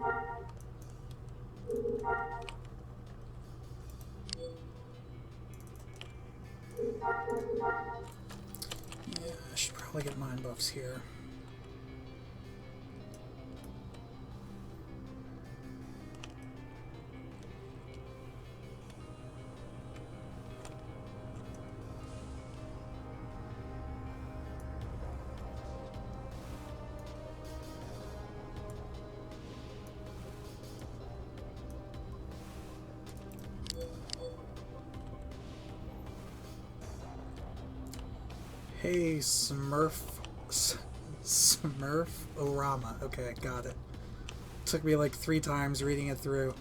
Yeah, I should probably get mind buffs here. Hey, Smurf-orama. Okay, got it. Took me like 3 times reading it through.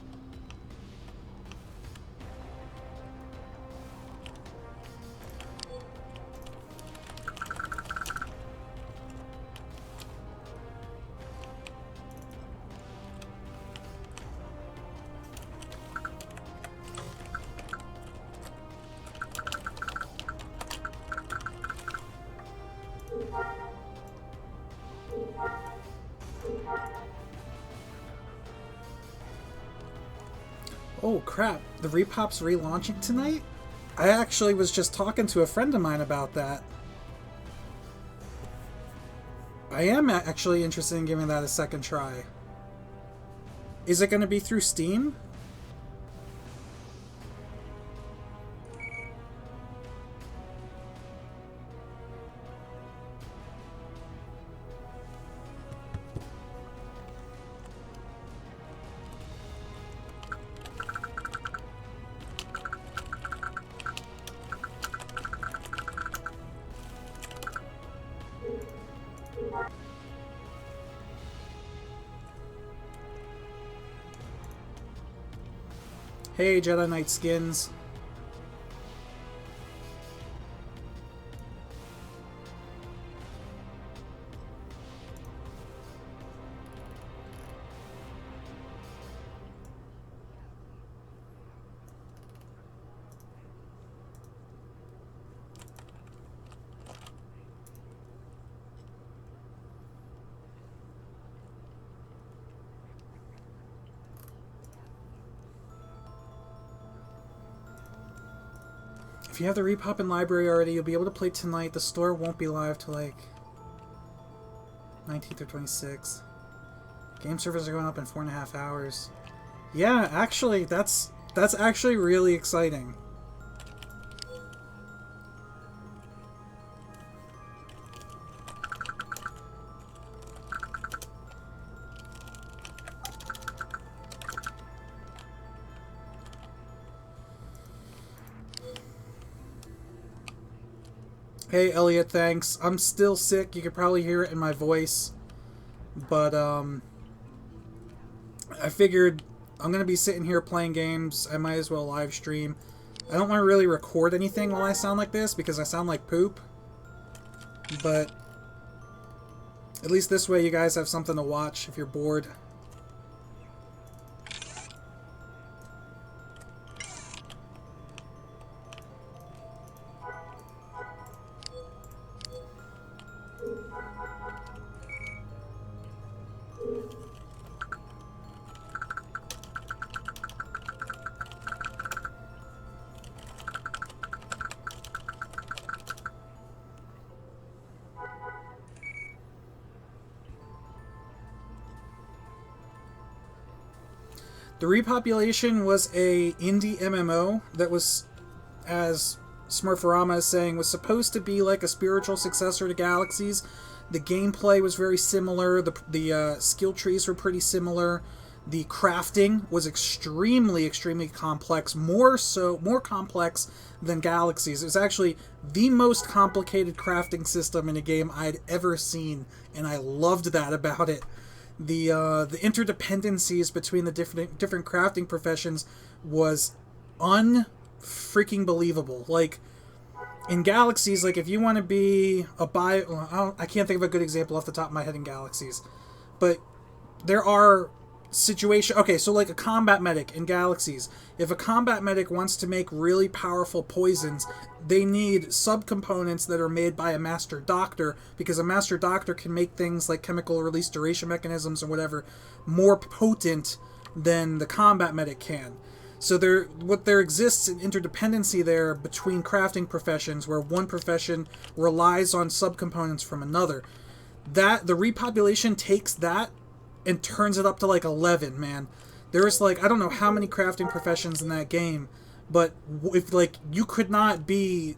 Oh crap, the Repop's relaunching tonight? I actually was just talking to a friend of mine about that. I am actually interested in giving that a second try. Is it going to be through Steam? Hey, Jedi Knight Skins. If you have the Repop in library already, you'll be able to play tonight. The store won't be live till like 19th or 26th. Game servers are going up in 4.5 hours. Yeah, actually, that's actually really exciting. Hey, Elliot, thanks. I'm still sick. You could probably hear it in my voice. But, I figured I'm going to be sitting here playing games. I might as well live stream. I don't want to really record anything while I sound like this because I sound like poop. But at least this way you guys have something to watch if you're bored. The Repopulation was a indie MMO that was, as Smurforama is saying, was supposed to be like a spiritual successor to Galaxies. The gameplay was very similar. The skill trees were pretty similar. The crafting was extremely complex. More complex than Galaxies. It was actually the most complicated crafting system in a game I'd ever seen, and I loved that about it. The interdependencies between the different crafting professions was unfreaking believable. Like in Galaxies, like if you want to be a I can't think of a good example off the top of my head in Galaxies, but there are situation. Okay, so like a combat medic in Galaxies. If a combat medic wants to make really powerful poisons, they need subcomponents that are made by a master doctor, because a master doctor can make things like chemical release duration mechanisms or whatever more potent than the combat medic can. So there exists an interdependency there between crafting professions, where one profession relies on subcomponents from another. That the repopulation takes that and turns it up to like 11, man. There's like, I don't know how many crafting professions in that game, but if like you could not be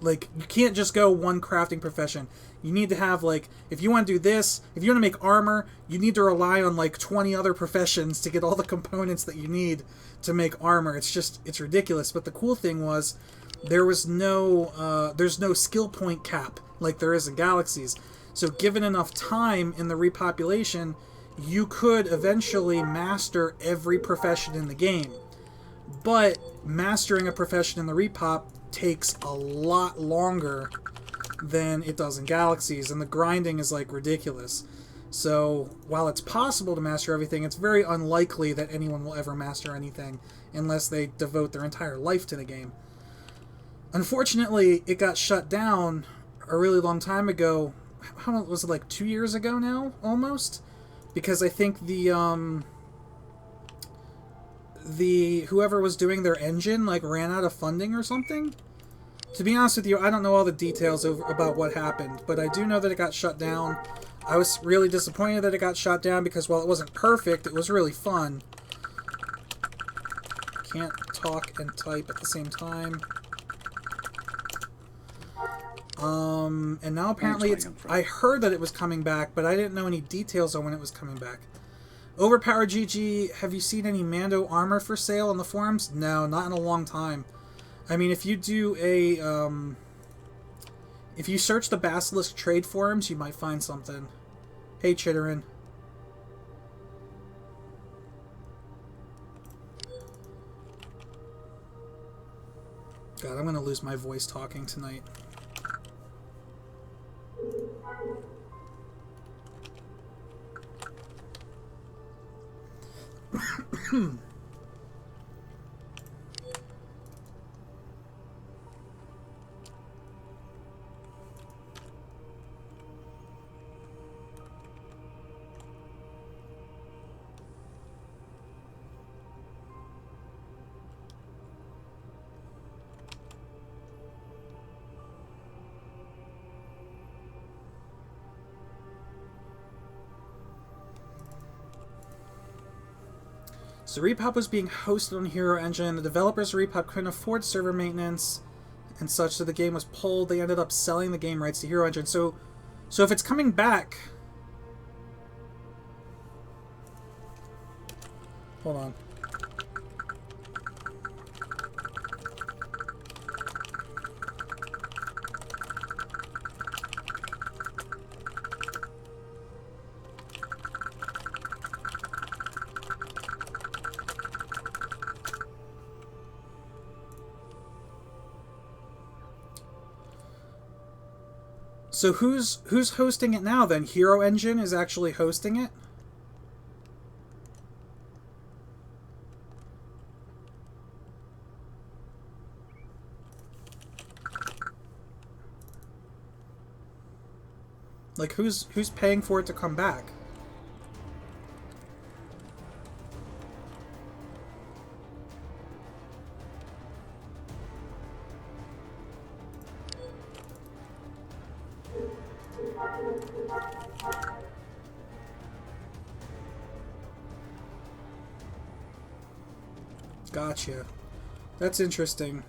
like, you can't just go one crafting profession. You need to have like, if you want to do this, if you want to make armor, you need to rely on like 20 other professions to get all the components that you need to make armor. It's ridiculous. But the cool thing was there's no skill point cap like there is in Galaxies. So given enough time in the repopulation, you could eventually master every profession in the game. But mastering a profession in the repop takes a lot longer than it does in Galaxies, and the grinding is like ridiculous. So while it's possible to master everything, it's very unlikely that anyone will ever master anything unless they devote their entire life to the game. Unfortunately, it got shut down a really long time ago. How long was it, like 2 years ago now, almost? Because I think the whoever was doing their engine like ran out of funding or something. To be honest with you, I don't know all the details about what happened, but I do know that it got shut down. I was really disappointed that it got shut down because while it wasn't perfect, it was really fun. Can't talk and type at the same time. And now apparently I heard that it was coming back, but I didn't know any details on when it was coming back. Overpowered GG, have you seen any Mando armor for sale on the forums? No, not in a long time. I mean, if you do a, if you search the Basilisk trade forums, you might find something. Hey, Chitterin. God, I'm gonna lose my voice talking tonight. So Repop was being hosted on Hero Engine. The developers of Repop couldn't afford server maintenance and such, so the game was pulled. They ended up selling the game rights to Hero Engine. So if it's coming back... Hold on. So who's hosting it now then? Hero Engine is actually hosting it? Like who's paying for it to come back? Gotcha. That's interesting.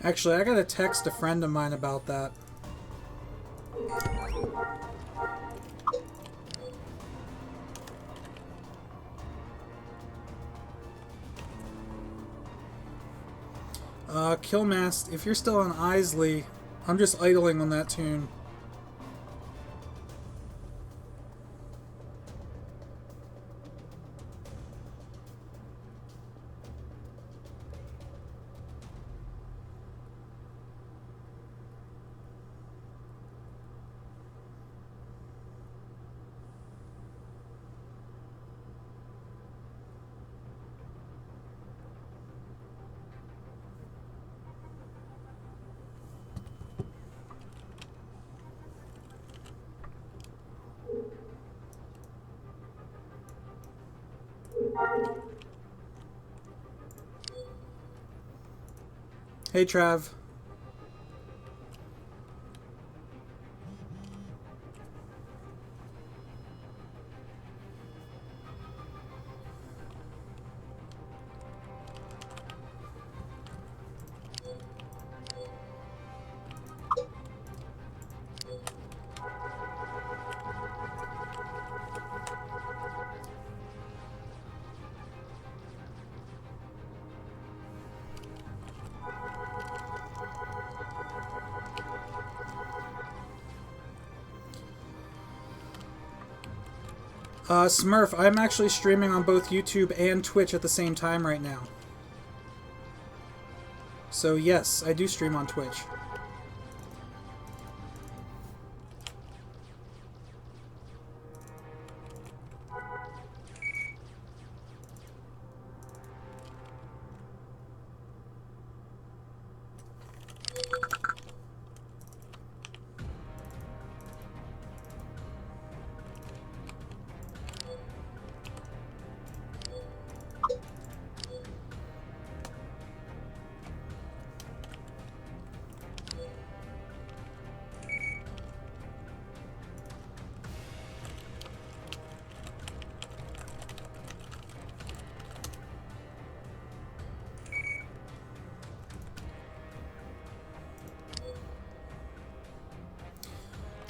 Actually, I gotta text a friend of mine about that. Killmast, if you're still on Isley, I'm just idling on that tune. Hey, Trav. Smurf, I'm actually streaming on both YouTube and Twitch at the same time right now. So yes, I do stream on Twitch.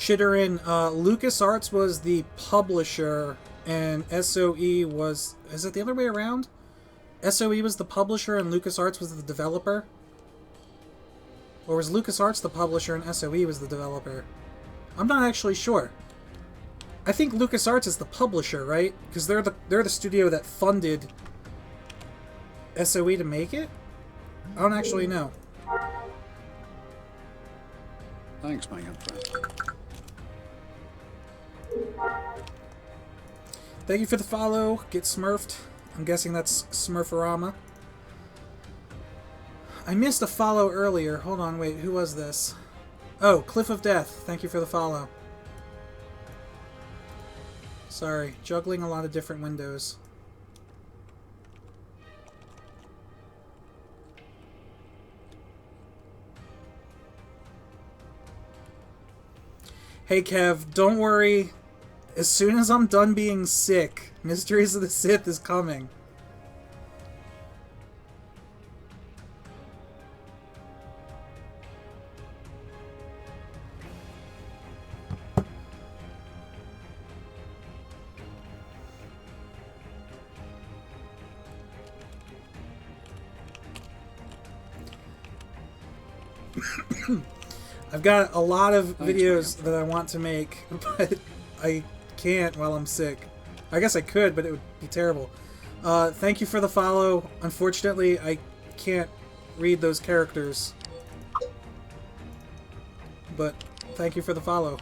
Chitterin, LucasArts was the publisher, and SOE was... Is it the other way around? SOE was the publisher and LucasArts was the developer? Or was LucasArts the publisher and SOE was the developer? I'm not actually sure. I think LucasArts is the publisher, right? Because they're the studio that funded SOE to make it? I don't actually know. Thanks, my young friend. Thank you for the follow. Get smurfed. I'm guessing that's Smurfarama. I missed a follow earlier. Hold on, wait. Who was this? Oh, Cliff of Death. Thank you for the follow. Sorry. Juggling a lot of different windows. Hey, Kev. Don't worry. As soon as I'm done being sick, Mysteries of the Sith is coming. I've got a lot of videos that I want to make, but I can't while I'm sick. I guess I could, but it would be terrible. Thank you for the follow. Unfortunately, I can't read those characters. But thank you for the follow.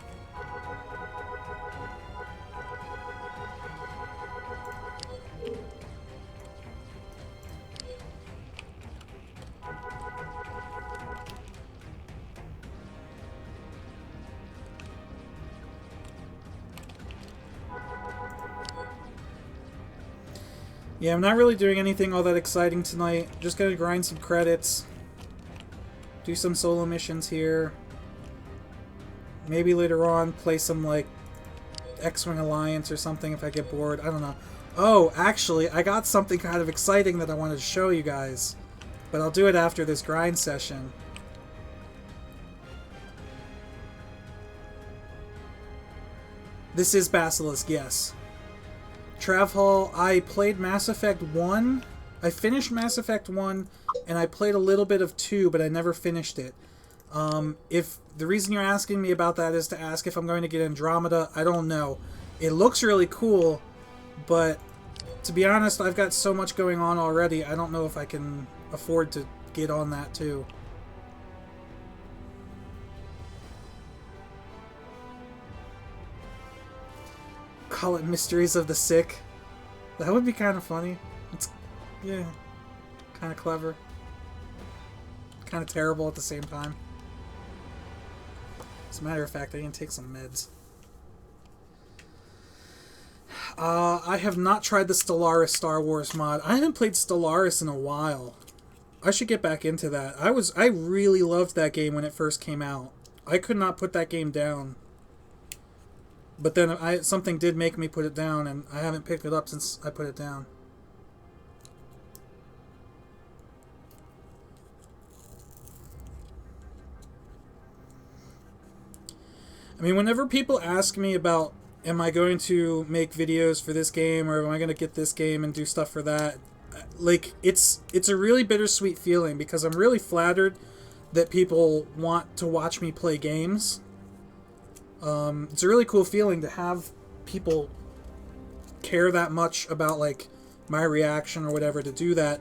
Yeah, I'm not really doing anything all that exciting tonight. Just gonna grind some credits. Do some solo missions here. Maybe later on play some, like, X-Wing Alliance or something if I get bored. I don't know. Oh, actually, I got something kind of exciting that I wanted to show you guys. But I'll do it after this grind session. This is Basilisk, yes. Trav Hall, I played Mass Effect 1 I finished Mass Effect 1, and I played a little bit of 2, but I never finished it. If the reason you're asking me about that is to ask if I'm going to get Andromeda, I don't know. It looks really cool, but to be honest, I've got so much going on already, I don't know if I can afford to get on that too. Call it Mysteries of the Sick. That would be kind of funny. It's, yeah, kind of clever. Kind of terrible at the same time. As a matter of fact, I need to take some meds. I have not tried the Stellaris Star Wars mod. I haven't played Stellaris in a while. I should get back into that. I really loved that game when it first came out. I could not put that game down. But then something did make me put it down, and I haven't picked it up since I put it down. I mean, whenever people ask me about, am I going to make videos for this game, or am I going to get this game and do stuff for that, like, it's a really bittersweet feeling, because I'm really flattered that people want to watch me play games. It's a really cool feeling to have people care that much about, like, my reaction or whatever to do that.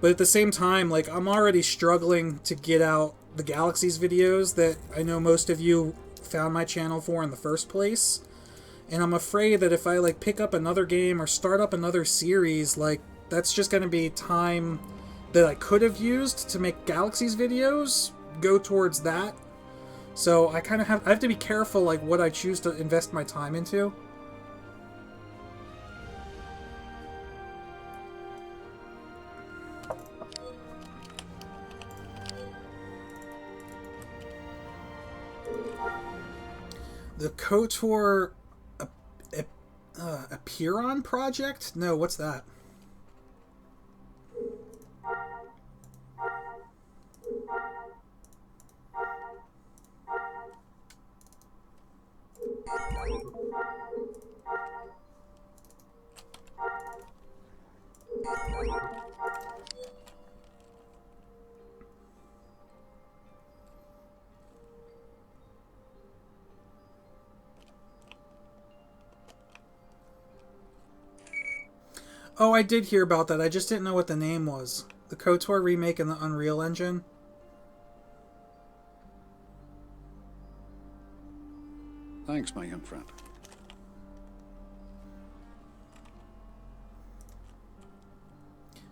But at the same time, like, I'm already struggling to get out the Galaxies videos that I know most of you found my channel for in the first place. And I'm afraid that if I, like, pick up another game or start up another series, like, that's just going to be time that I could have used to make Galaxies videos go towards that. So I kind of have to be careful, like, what I choose to invest my time into. The KOTOR Apiron project? No, what's that? Oh, I did hear about that. I just didn't know what the name was. The KOTOR remake in the Unreal Engine. Thanks, my young friend.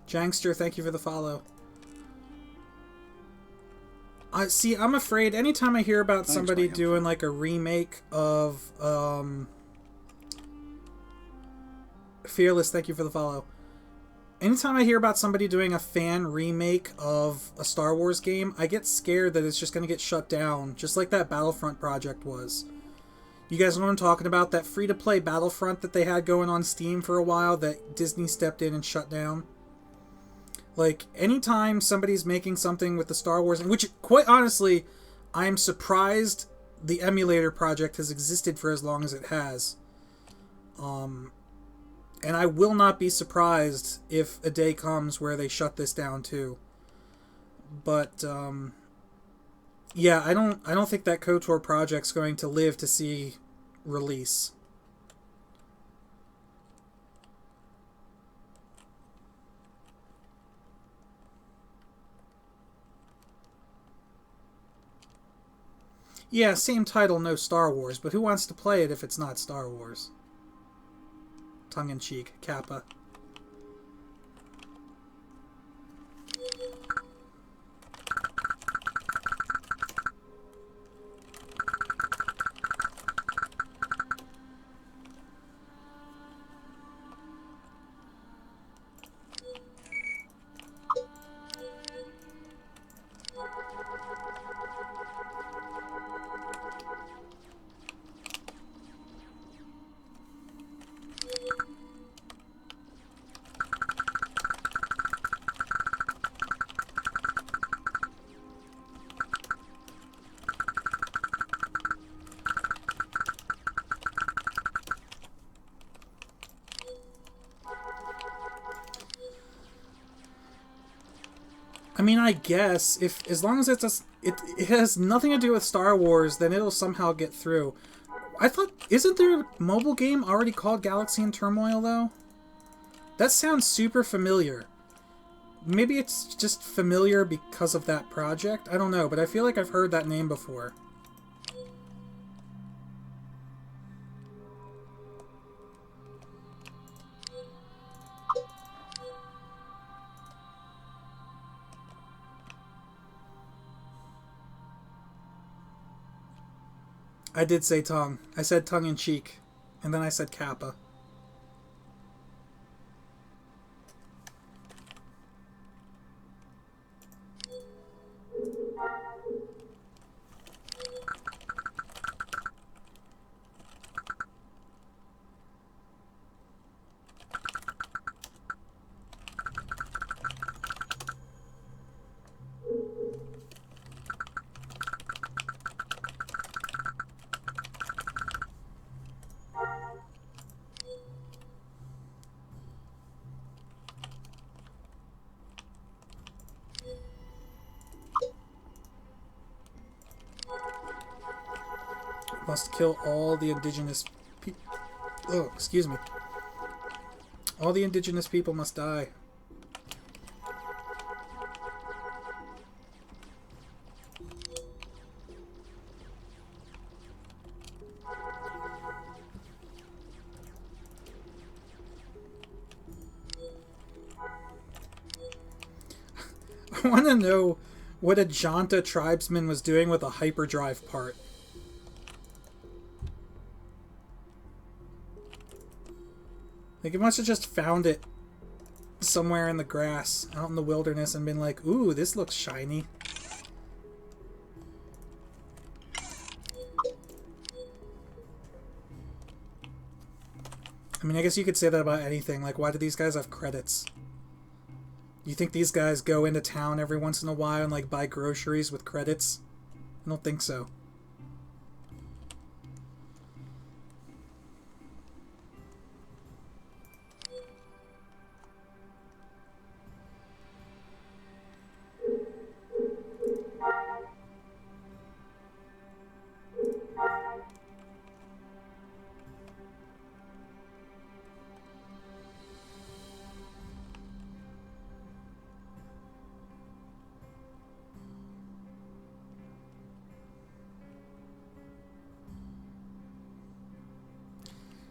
Jangster, thank you for the follow. See, I'm afraid anytime I hear about somebody doing, like, a remake of, Fearless, thank you for the follow. Anytime I hear about somebody doing a fan remake of a Star Wars game, I get scared that it's just going to get shut down, just like that Battlefront project was. You guys know what I'm talking about? That free-to-play Battlefront that they had going on Steam for a while that Disney stepped in and shut down. Like, anytime somebody's making something with the Star Wars, which, quite honestly, I'm surprised the emulator project has existed for as long as it has. And I will not be surprised if a day comes where they shut this down too. But yeah, I don't think that KOTOR project's going to live to see release. Yeah, same title, no Star Wars, but who wants to play it if it's not Star Wars? Tongue-in-cheek, Kappa. I mean, I guess if as long as it has nothing to do with Star Wars, then it'll somehow get through. I thought, isn't there a mobile game already called Galaxy in Turmoil though? That sounds super familiar. Maybe it's just familiar because of that project. I don't know, but I feel like I've heard that name before. I did say tongue. I said tongue in cheek. And then I said Kappa. Must kill all the indigenous people. Oh, excuse me. All the indigenous people must die. I want to know what a Janta tribesman was doing with a hyperdrive part. Like, it must have just found it somewhere in the grass, out in the wilderness, and been like, ooh, this looks shiny. I mean, I guess you could say that about anything. Like, why do these guys have credits? You think these guys go into town every once in a while and, like, buy groceries with credits? I don't think so.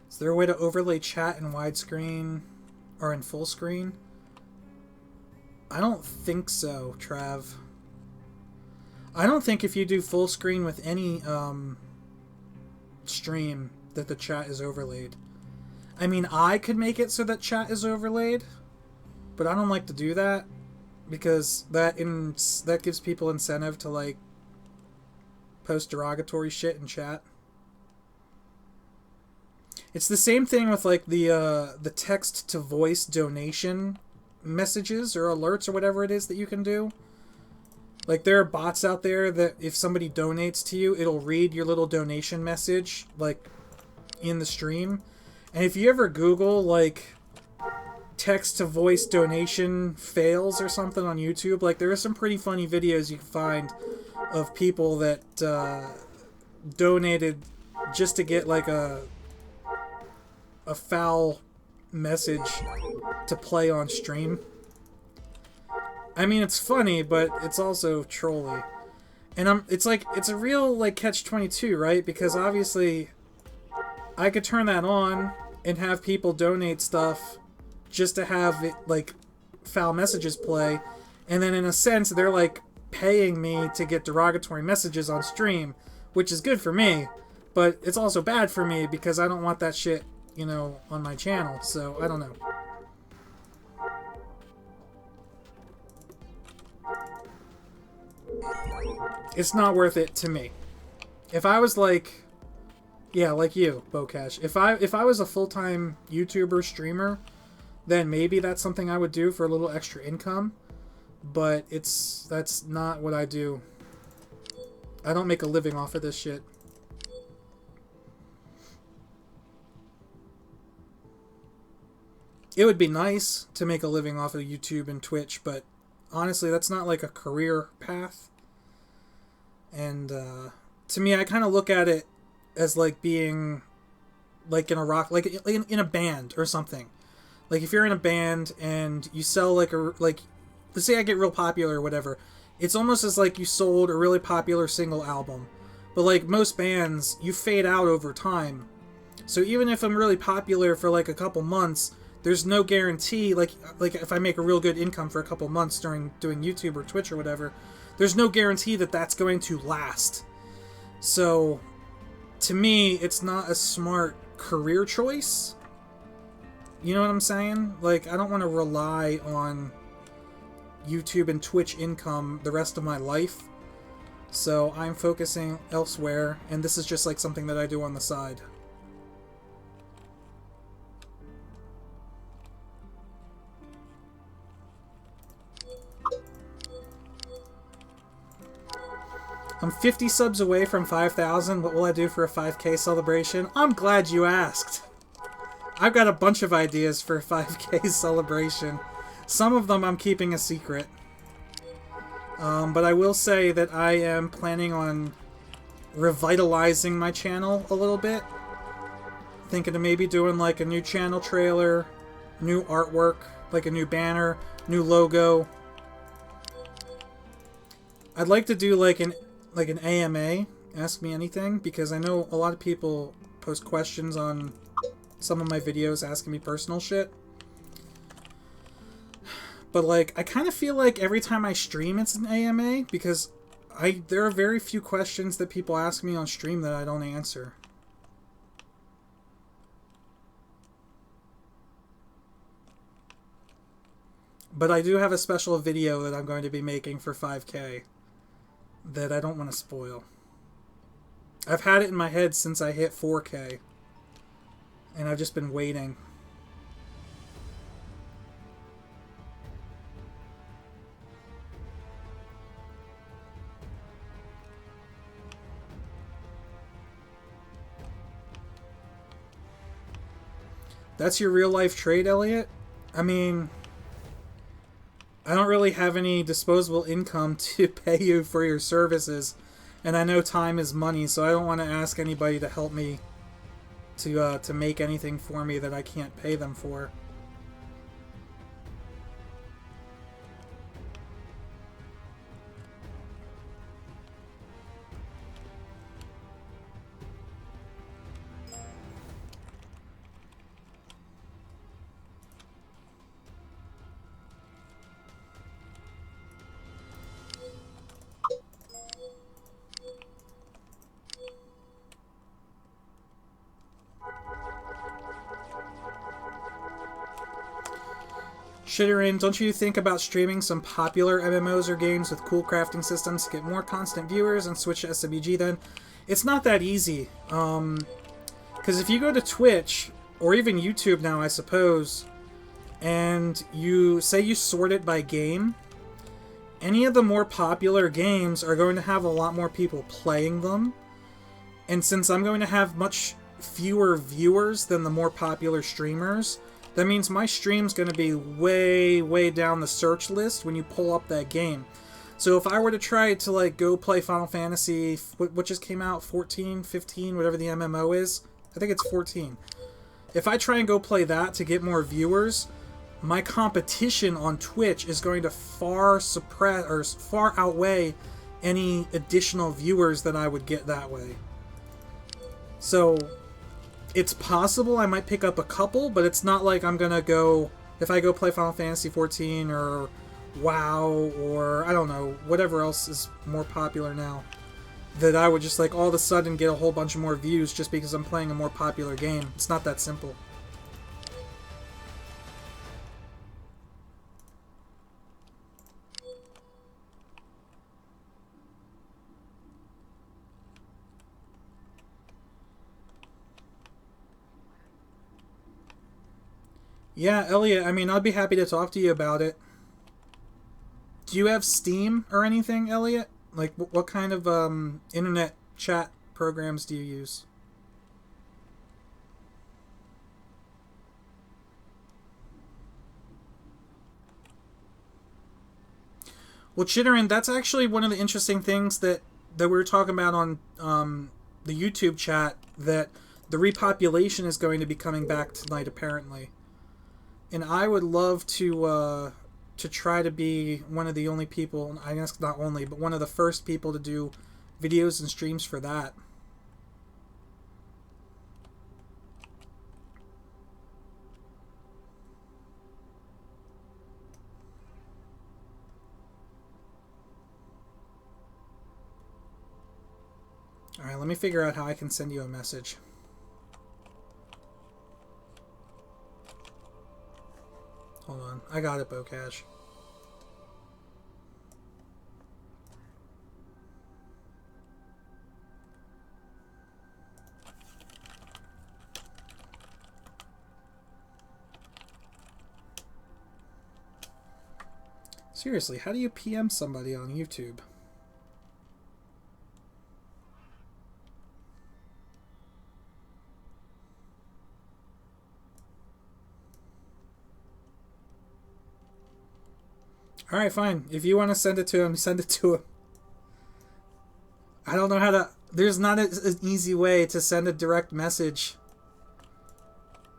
Is there a way to overlay chat in widescreen or in full screen? I don't think so, Trav. I don't think if you do full screen with any stream that the chat is overlaid. I mean, I could make it so that chat is overlaid, but I don't like to do that because that gives people incentive to, like, post derogatory shit in chat. It's the same thing with, like, the text to voice donation messages or alerts or whatever it is that you can do. Like, there are bots out there that if somebody donates to you, it'll read your little donation message, like, in the stream. And if you ever Google, like, text to voice donation fails or something on YouTube, like, there are some pretty funny videos you can find of people that donated just to get, like, a foul message to play on stream. I mean, it's funny, but it's also trolly. And it's like, it's a real, like, catch-22, right? Because obviously I could turn that on and have people donate stuff just to have it, like, foul messages play, and then in a sense they're, like, paying me to get derogatory messages on stream, which is good for me, but it's also bad for me because I don't want that shit, you know, on my channel, so I don't know. It's not worth it to me. If I was like, yeah, like you, Bocash, if I was a full-time YouTuber streamer, then maybe that's something I would do for a little extra income, but that's not what I do. I don't make a living off of this shit. It would be nice to make a living off of YouTube and Twitch, but Honestly, that's not like a career path. And to me, I kind of look at it as like being like in a rock, like in a band or something. Like if you're in a band and you sell like let's say I get real popular or whatever, it's almost as like you sold a really popular single album. But like most bands, you fade out over time. So even if I'm really popular for like a couple months, there's no guarantee. Like if I make a real good income for a couple months during doing YouTube or Twitch or whatever, there's no guarantee that that's going to last. So to me, it's not a smart career choice. You know what I'm saying? Like, I don't want to rely on YouTube and Twitch income the rest of my life. So I'm focusing elsewhere, and this is just like something that I do on the side. I'm 50 subs away from 5,000. What will I do for a 5K celebration? I'm glad you asked. I've got a bunch of ideas for a 5K celebration. Some of them I'm keeping a secret. But I will say that I am planning on revitalizing my channel a little bit. Thinking of maybe doing like a new channel trailer, new artwork, like a new banner, new logo. I'd like to do like an AMA, Ask Me Anything, because I know a lot of people post questions on some of my videos asking me personal shit. But like, I kind of feel like every time I stream it's an AMA, because there are very few questions that people ask me on stream that I don't answer. But I do have a special video that I'm going to be making for 5K that I don't want to spoil. I've had it in my head since I hit 4K. And I've just been waiting. That's your real life trade, Elliot? I mean, I don't really have any disposable income to pay you for your services. And I know time is money, so I don't want to ask anybody to help me to make anything for me that I can't pay them for. Shitterin, don't you think about streaming some popular MMOs or games with cool crafting systems to get more constant viewers and switch to SWG then? It's not that easy. Because if you go to Twitch, or even YouTube now, I suppose, and you say you sort it by game, any of the more popular games are going to have a lot more people playing them. And since I'm going to have much fewer viewers than the more popular streamers, that means my stream's going to be way, way down the search list when you pull up that game. So if I were to try to like go play Final Fantasy, what just came out, 14, 15, whatever the MMO is, I think it's 14. If I try and go play that to get more viewers, my competition on Twitch is going to far outweigh any additional viewers that I would get that way. So it's possible I might pick up a couple, but it's not like I'm gonna go, if I go play Final Fantasy 14 or WoW or I don't know, whatever else is more popular now, that I would just like all of a sudden get a whole bunch of more views just because I'm playing a more popular game. It's not that simple. Yeah, Elliot, I mean, I'd be happy to talk to you about it. Do you have Steam or anything, Elliot? Like, what kind of internet chat programs do you use? Well, Chitterin, that's actually one of the interesting things that we were talking about on the YouTube chat, that the repopulation is going to be coming back tonight, apparently. And I would love to try to be one of the only people, I guess not only, but one of the first people to do videos and streams for that. Alright, let me figure out how I can send you a message. Hold on. I got it, Bocash. Seriously, how do you PM somebody on YouTube? Alright, fine. If you want to send it to him, send it to him. I don't know how to... There's not an easy way to send a direct message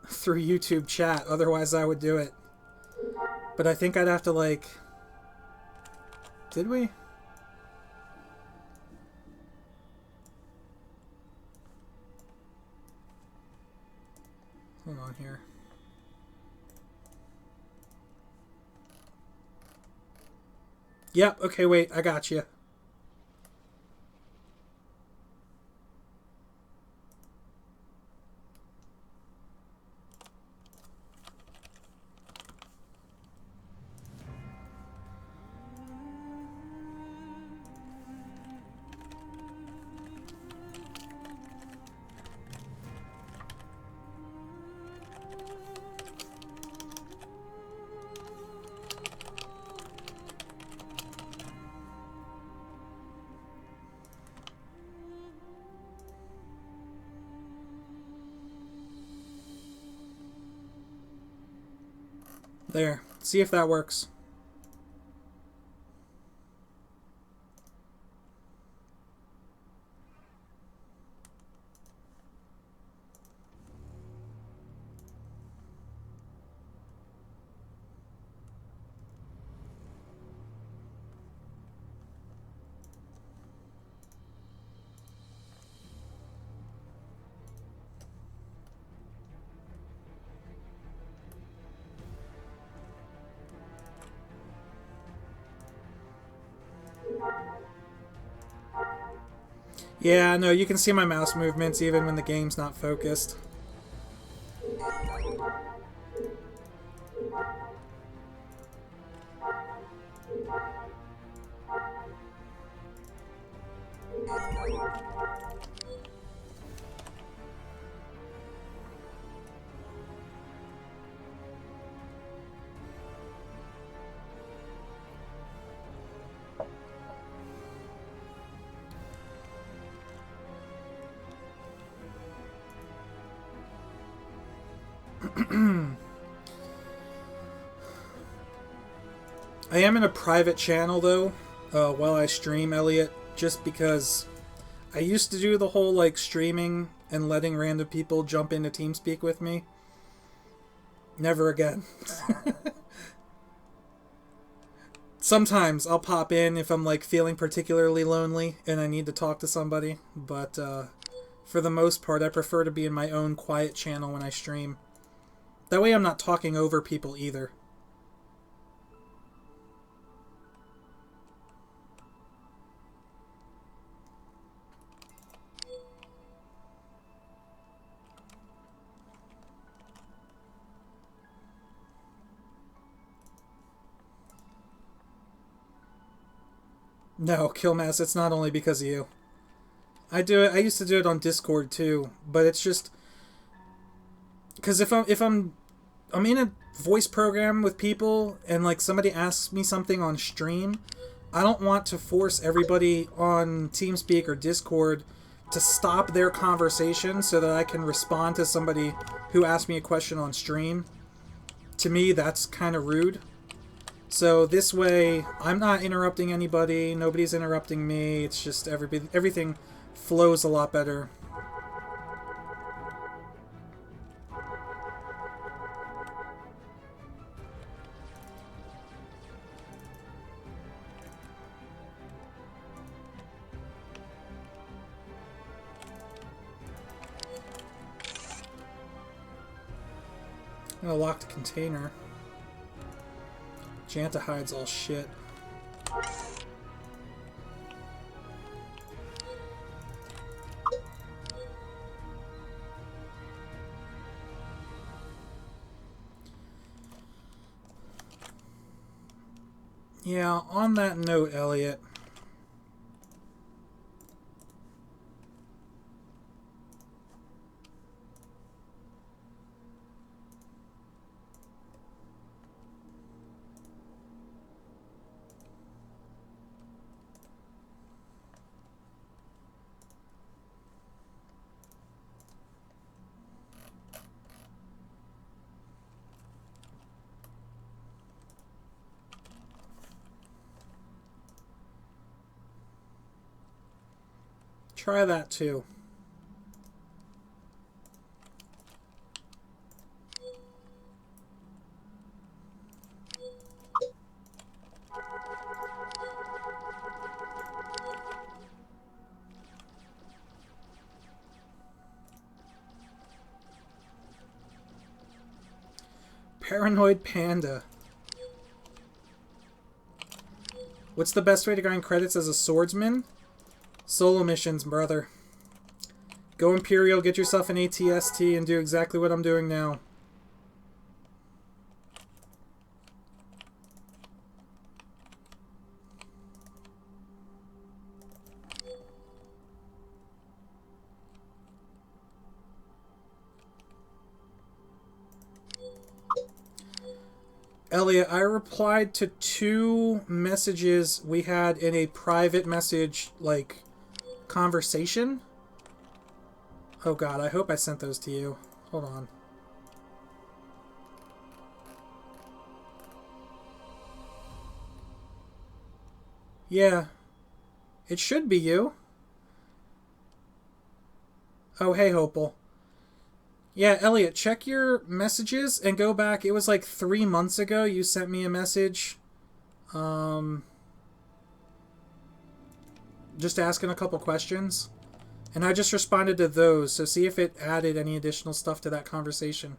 through YouTube chat. Otherwise, I would do it. But I think I'd have to, like... Did we? Hold on here. Yep, okay, wait, I got you. There. See if that works. Yeah, no, you can see my mouse movements even when the game's not focused. I am in a private channel, though, while I stream, Elliot, just because I used to do the whole, like, streaming and letting random people jump into TeamSpeak with me. Never again. Sometimes I'll pop in if I'm, like, feeling particularly lonely and I need to talk to somebody, but for the most part, I prefer to be in my own quiet channel when I stream. That way I'm not talking over people either. No, Killmass, it's not only because of you. I do it. I used to do it on Discord too, but it's just because if I'm in a voice program with people and like somebody asks me something on stream, I don't want to force everybody on TeamSpeak or Discord to stop their conversation so that I can respond to somebody who asked me a question on stream. To me, that's kind of rude. So this way, I'm not interrupting anybody, nobody's interrupting me, it's just everything flows a lot better. A locked container. Janta hides all shit. Yeah, on that note, Elliot. Try that too. Paranoid Panda. What's the best way to grind credits as a swordsman? Solo missions, brother. Go Imperial, get yourself an ATST, and do exactly what I'm doing now. Elliot, I replied to 2 messages we had in a private message, like, conversation. Oh god, I hope I sent those to you. Hold on. Yeah. It should be you. Oh, hey, Hopel. Yeah, Elliot, check your messages and go back. It was like 3 months ago you sent me a message. Just asking a couple questions. And I just responded to those, so see if it added any additional stuff to that conversation.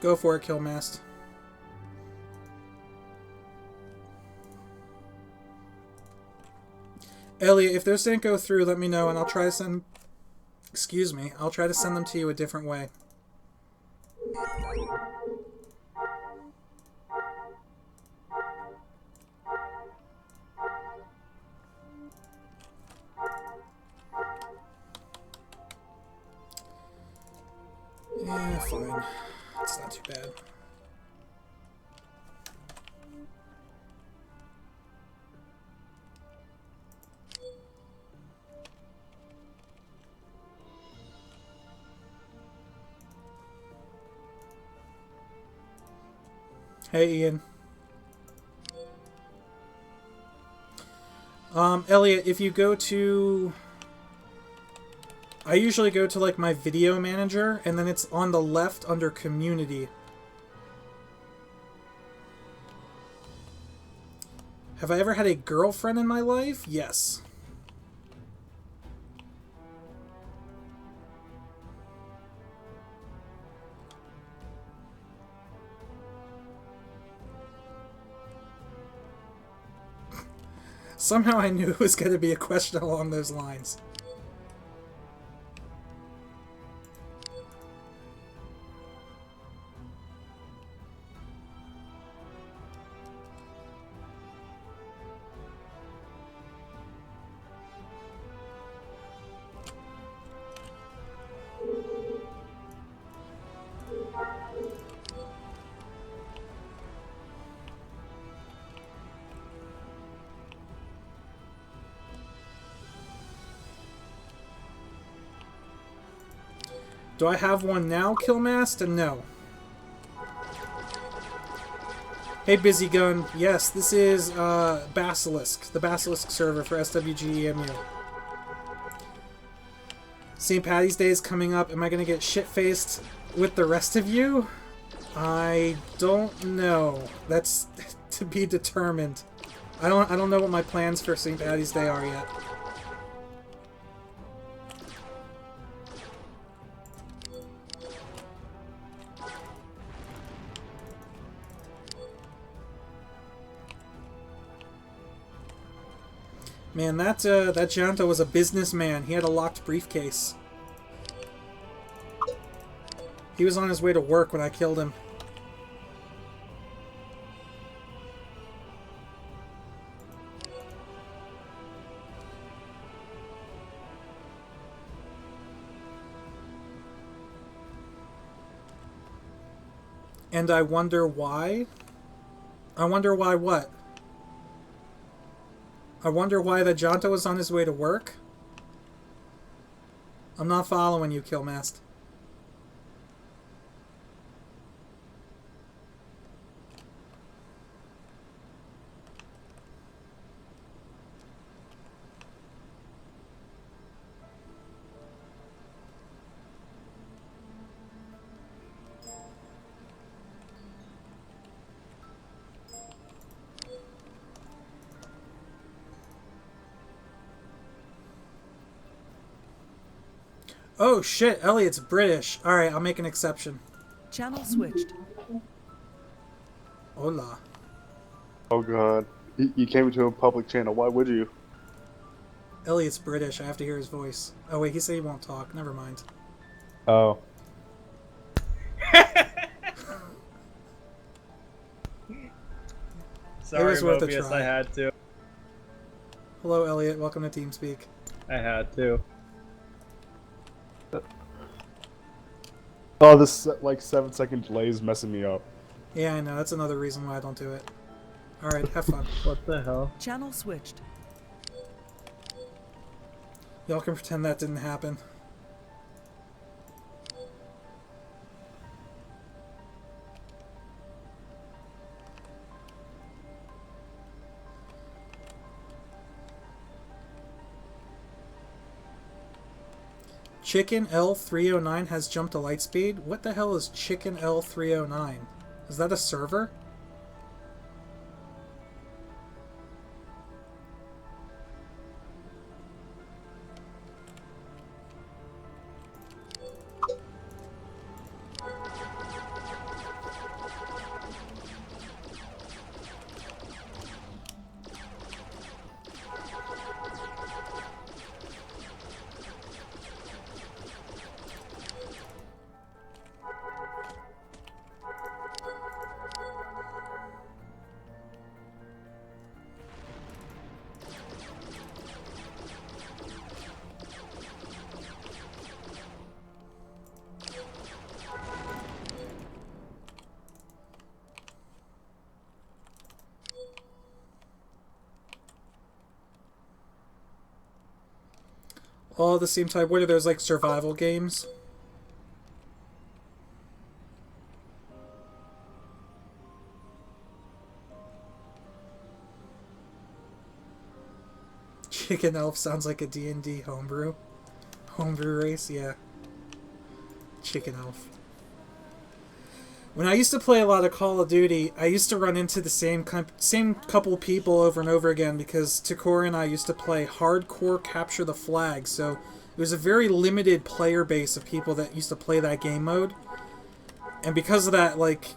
Go for it, Killmast. Elliot, if those didn't go through, let me know and I'll try to send... Excuse me. I'll try to send them to you a different way. Yeah, fine. It's not too bad. Hey, Ian. Elliot, if you go to... I usually go to like my video manager, and then it's on the left under community. Have I ever had a girlfriend in my life? Yes. Somehow I knew it was going to be a question along those lines. Do I have one now, Killmast? No. Hey, Busy Gun. Yes, this is Basilisk, the Basilisk server for SWGEmu. St. Patty's Day is coming up. Am I going to get shit-faced with the rest of you? I don't know. That's to be determined. I don't know what my plans for St. Patty's Day are yet. Man, that Janto was a businessman. He had a locked briefcase. He was on his way to work when I killed him. And I wonder why? I wonder why what? I wonder why the Janto was on his way to work? I'm not following you, Killmast. Oh shit, Elliot's British. Alright, I'll make an exception. Channel switched. Hola. Oh god. You came to a public channel, why would you? Elliot's British, I have to hear his voice. Oh wait, he said he won't talk. Never mind. Oh. Sorry, was worth a Mobius, try. I had to. Hello, Elliot. Welcome to TeamSpeak. I had to. Oh, this like 7-second delay is messing me up. Yeah, I know. That's another reason why I don't do it. Alright, have fun. What the hell? Channel switched. Y'all can pretend that didn't happen. Chicken L309 has jumped to lightspeed? What the hell is Chicken L309? Is that a server? All the same type. What are those, like, survival games? Chicken Elf sounds like a D&D homebrew. Homebrew race, yeah. Chicken elf. When I used to play a lot of Call of Duty, I used to run into the same couple people over and over again because Takora and I used to play hardcore capture the flag, so it was a very limited player base of people that used to play that game mode. And because of that, like,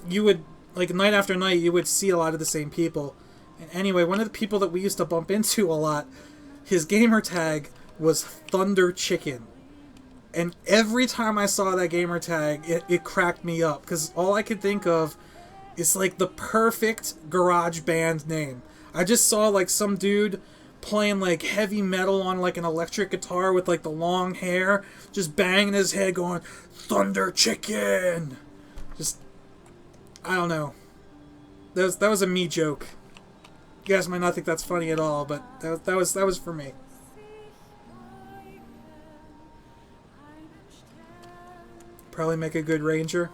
you would, like, night after night, you would see a lot of the same people. And anyway, one of the people that we used to bump into a lot, his gamer tag was Thunder Chicken. And every time I saw that gamer tag, it cracked me up. Because all I could think of is, like, the perfect garage band name. I just saw, like, some dude playing, like, heavy metal on, like, an electric guitar with, like, the long hair. Just banging his head going, Thunder Chicken! Just, I don't know. That was a me joke. You guys might not think that's funny at all, but that was for me. Probably make a good ranger.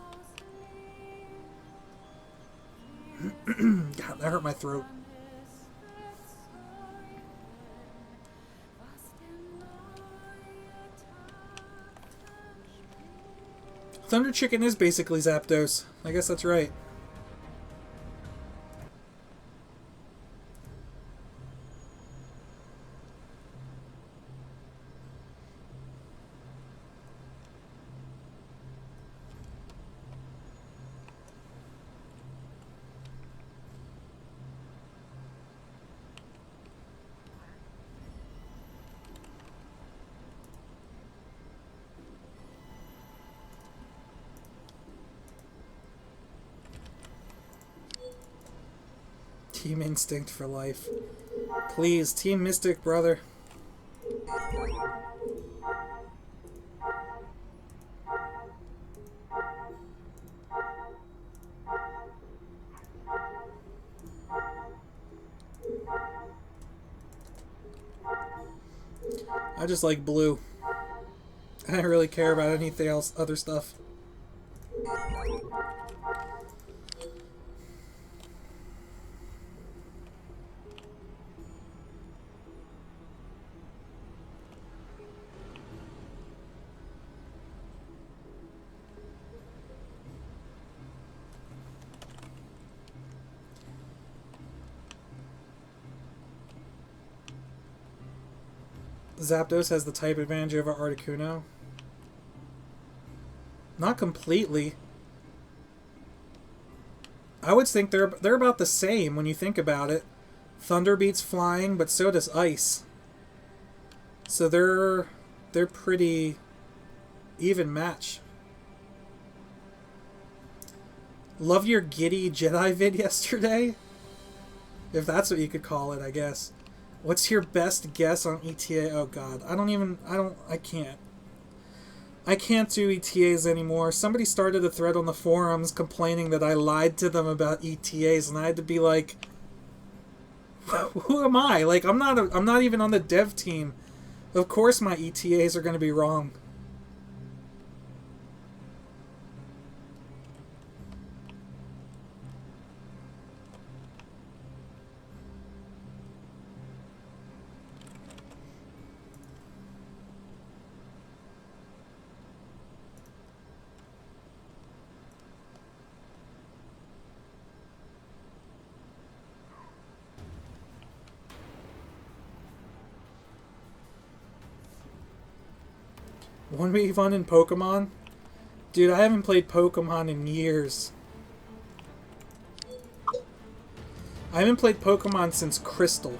God, that hurt my throat. Thunder Chicken is basically Zapdos. I guess that's right. Team Instinct for life. Please, Team Mystic, brother. I just like blue. I don't really care about anything else, other stuff. Zapdos has the type advantage over Articuno. Not completely. I would think they're about the same when you think about it. Thunder beats flying, but so does ice. So they're pretty even match. Love your giddy Jedi vid yesterday? If that's what you could call it, I guess. What's your best guess on ETA? Oh god, I can't do ETAs anymore. Somebody started a thread on the forums complaining that I lied to them about ETAs, and I had to be like, who am I? Like, I'm not even on the dev team. Of course my ETAs are going to be wrong. One week fun in Pokemon? Dude, I haven't played Pokemon in years. I haven't played Pokemon since Crystal.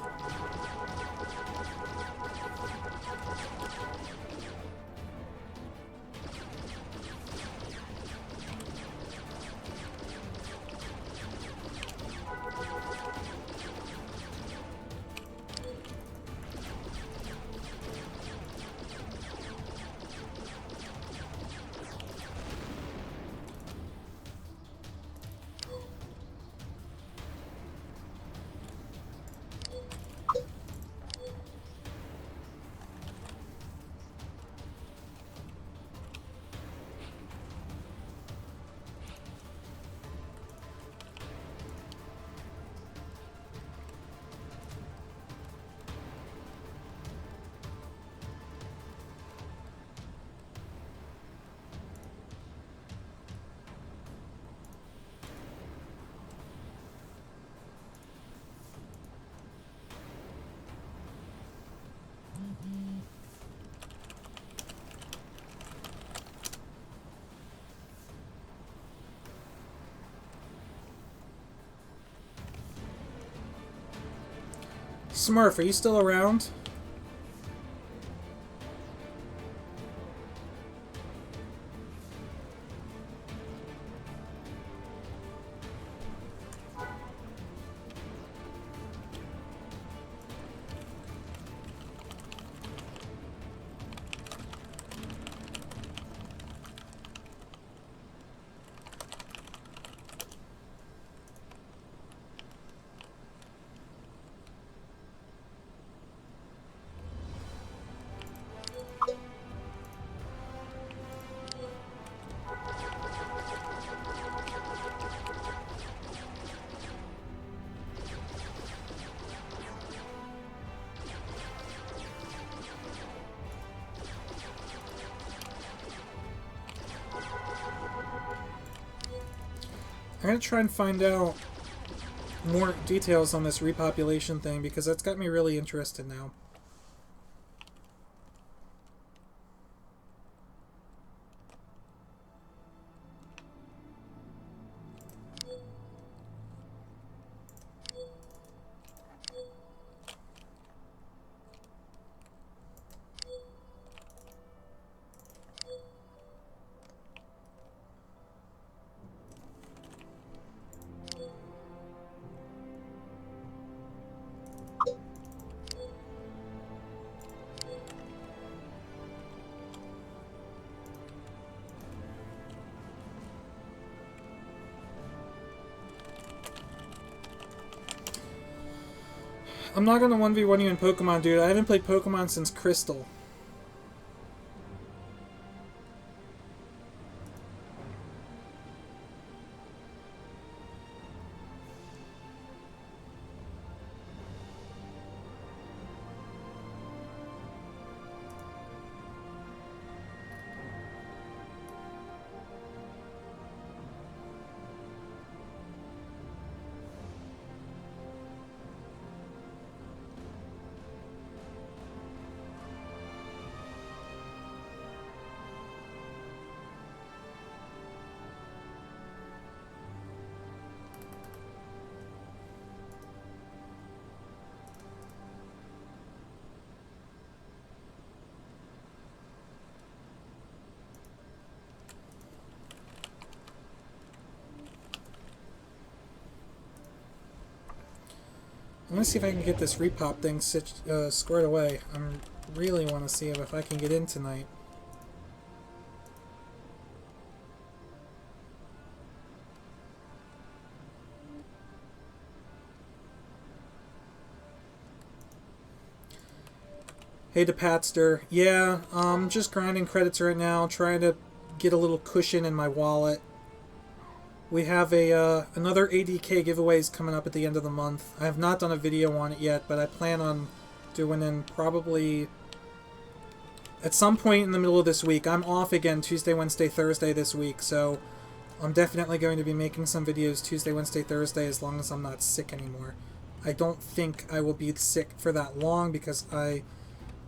Smurf, are you still around? I'm gonna try and find out more details on this repopulation thing because that's got me really interested now. I'm not gonna 1v1 you in Pokemon, dude. I haven't played Pokemon since Crystal. I'm gonna see if I can get this repop thing squared away. I really want to see if I can get in tonight. Hey to Patster. Yeah, just grinding credits right now, trying to get a little cushion in my wallet. We have another ADK giveaways coming up at the end of the month. I have not done a video on it yet, but I plan on doing them probably at some point in the middle of this week. I'm off again Tuesday, Wednesday, Thursday this week, so I'm definitely going to be making some videos Tuesday, Wednesday, Thursday as long as I'm not sick anymore. I don't think I will be sick for that long because I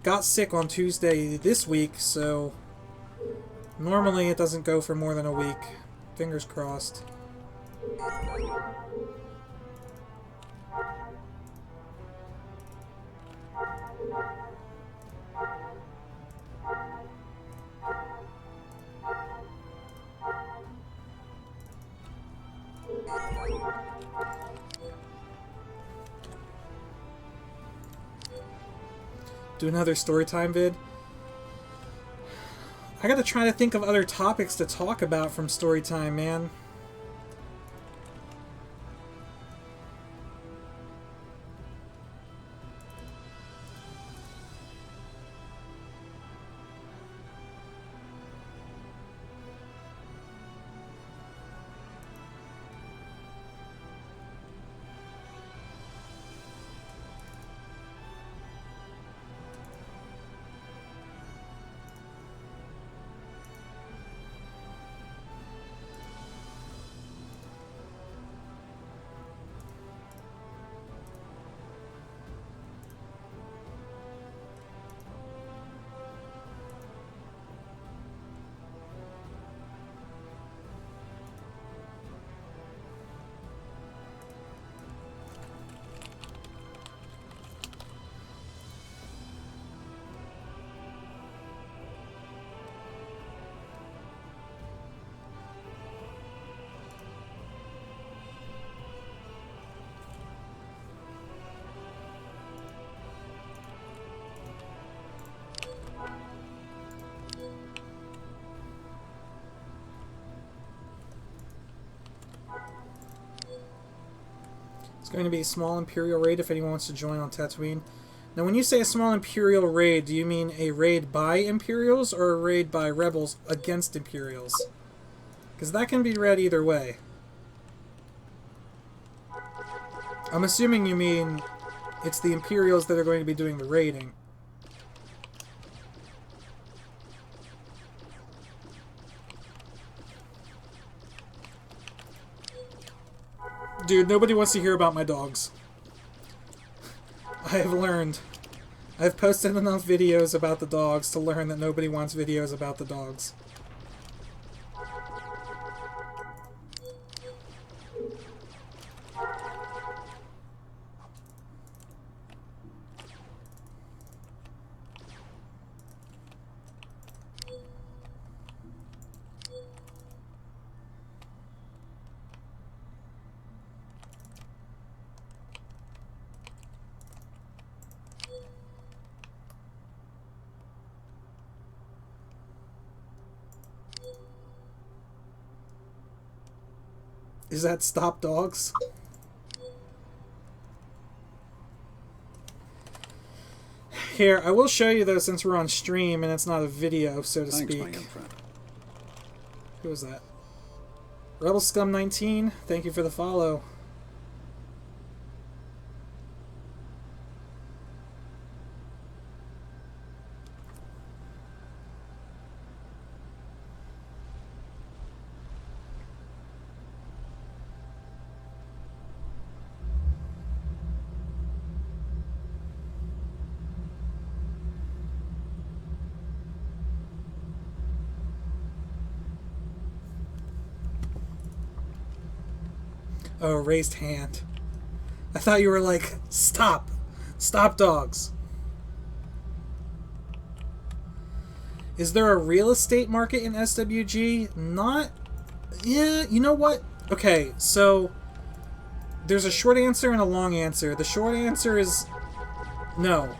got sick on Tuesday this week, so normally it doesn't go for more than a week. Fingers crossed. Do another storytime vid. I gotta try to think of other topics to talk about from storytime, man. going to be a small Imperial raid if anyone wants to join on Tatooine. Now, when you say a small Imperial raid, do you mean a raid by Imperials or a raid by Rebels against Imperials? Because that can be read either way. I'm assuming you mean it's the Imperials that are going to be doing the raiding. Dude, nobody wants to hear about my dogs. I have learned. I've posted enough videos about the dogs to learn that nobody wants videos about the dogs. Is that stop dogs? Here, I will show you though since we're on stream and it's not a video, so to Thanks, speak. my young friend. Who was that? Rebel Scum 19, thank you for the follow. Oh, raised hand. I thought you were like, stop. Stop dogs. Is there a real estate market in SWG? Not... Yeah, you know what? Okay, so... There's a short answer and a long answer. The short answer is... no.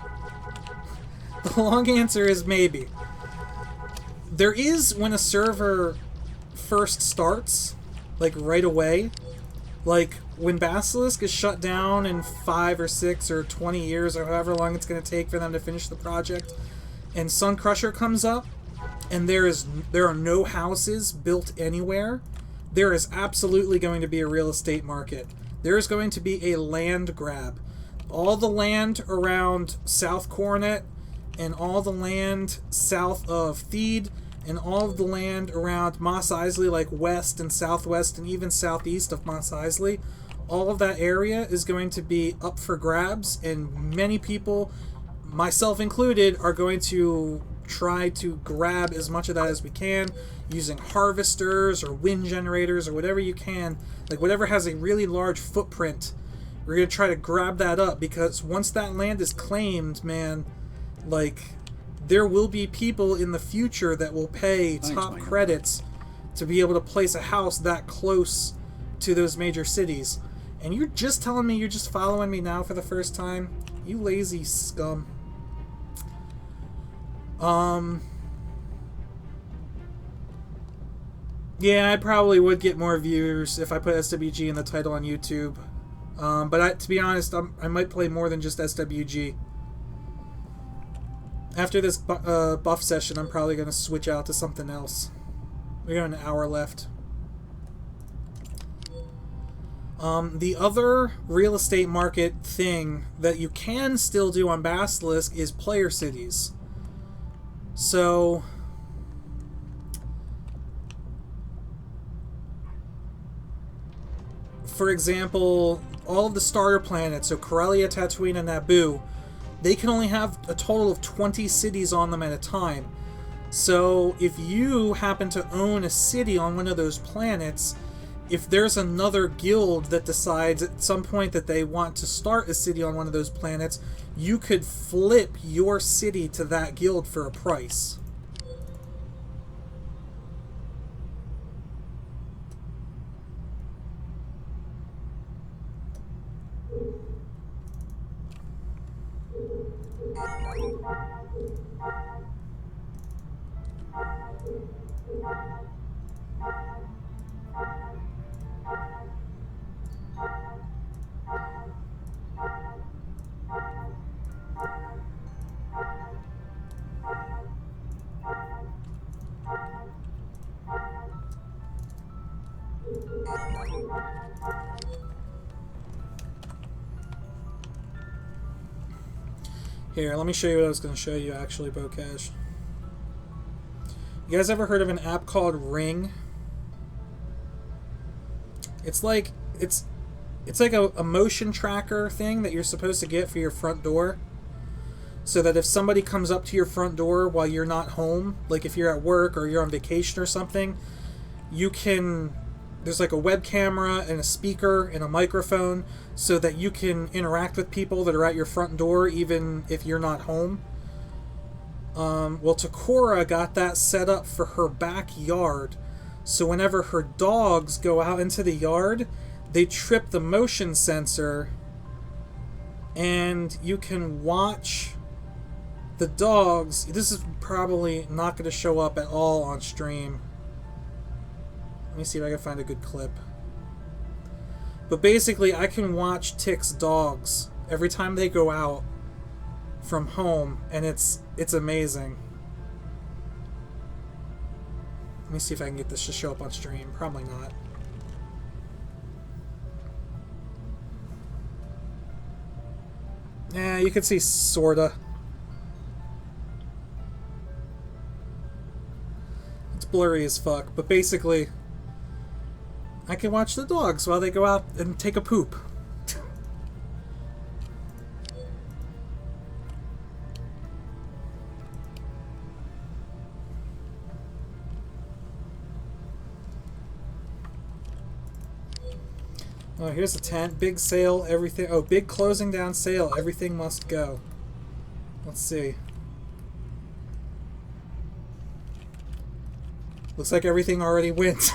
The long answer is maybe. There is when a server first starts, like right away. Like, when Basilisk is shut down in 5 or 6 or 20 years or however long it's going to take for them to finish the project, and Sun Crusher comes up, and there are no houses built anywhere, there is absolutely going to be a real estate market. There is going to be a land grab. All the land around South Coronet, and all the land south of Theed, and all of the land around Mos Eisley, like west and southwest and even southeast of Mos Eisley, all of that area is going to be up for grabs, and many people, myself included, are going to try to grab as much of that as we can using harvesters or wind generators or whatever you can, like whatever has a really large footprint. We're going to try to grab that up, because once that land is claimed, man, like... there will be people in the future that will pay top credits to be able to place a house that close to those major cities. And you're just telling me you're just following me now for the first time? You lazy scum. Yeah, I probably would get more viewers if I put SWG in the title on YouTube. But to be honest, I might play more than just SWG. After this buff session, I'm probably going to switch out to something else. We got an hour left. The other real estate market thing that you can still do on Basilisk is player cities. So... for example, all of the starter planets, so Corellia, Tatooine, and Naboo, they can only have a total of 20 cities on them at a time. So if you happen to own a city on one of those planets, if there's another guild that decides at some point that they want to start a city on one of those planets, you could flip your city to that guild for a price. Here, let me show you what I was going to show you, actually, Bocash. You guys ever heard of an app called Ring? It's like it's like a motion tracker thing that you're supposed to get for your front door, so that if somebody comes up to your front door while you're not home, like if you're at work or you're on vacation or something, you can, there's like a web camera and a speaker and a microphone so that you can interact with people that are at your front door even if you're not home. Well, Takora got that set up for her backyard, so whenever her dogs go out into the yard, they trip the motion sensor, and you can watch the dogs. This is probably not going to show up at all on stream. Let me see if I can find a good clip. But basically, I can watch Tick's dogs every time they go out from home, and it's amazing. Let me see if I can get this to show up on stream. Probably not. Yeah, you can see sorta. It's blurry as fuck, but basically I can watch the dogs while they go out and take a poop. Oh, here's a tent. Big sale, everything. Oh, big closing down sale. Everything must go. Let's see. Looks like everything already went.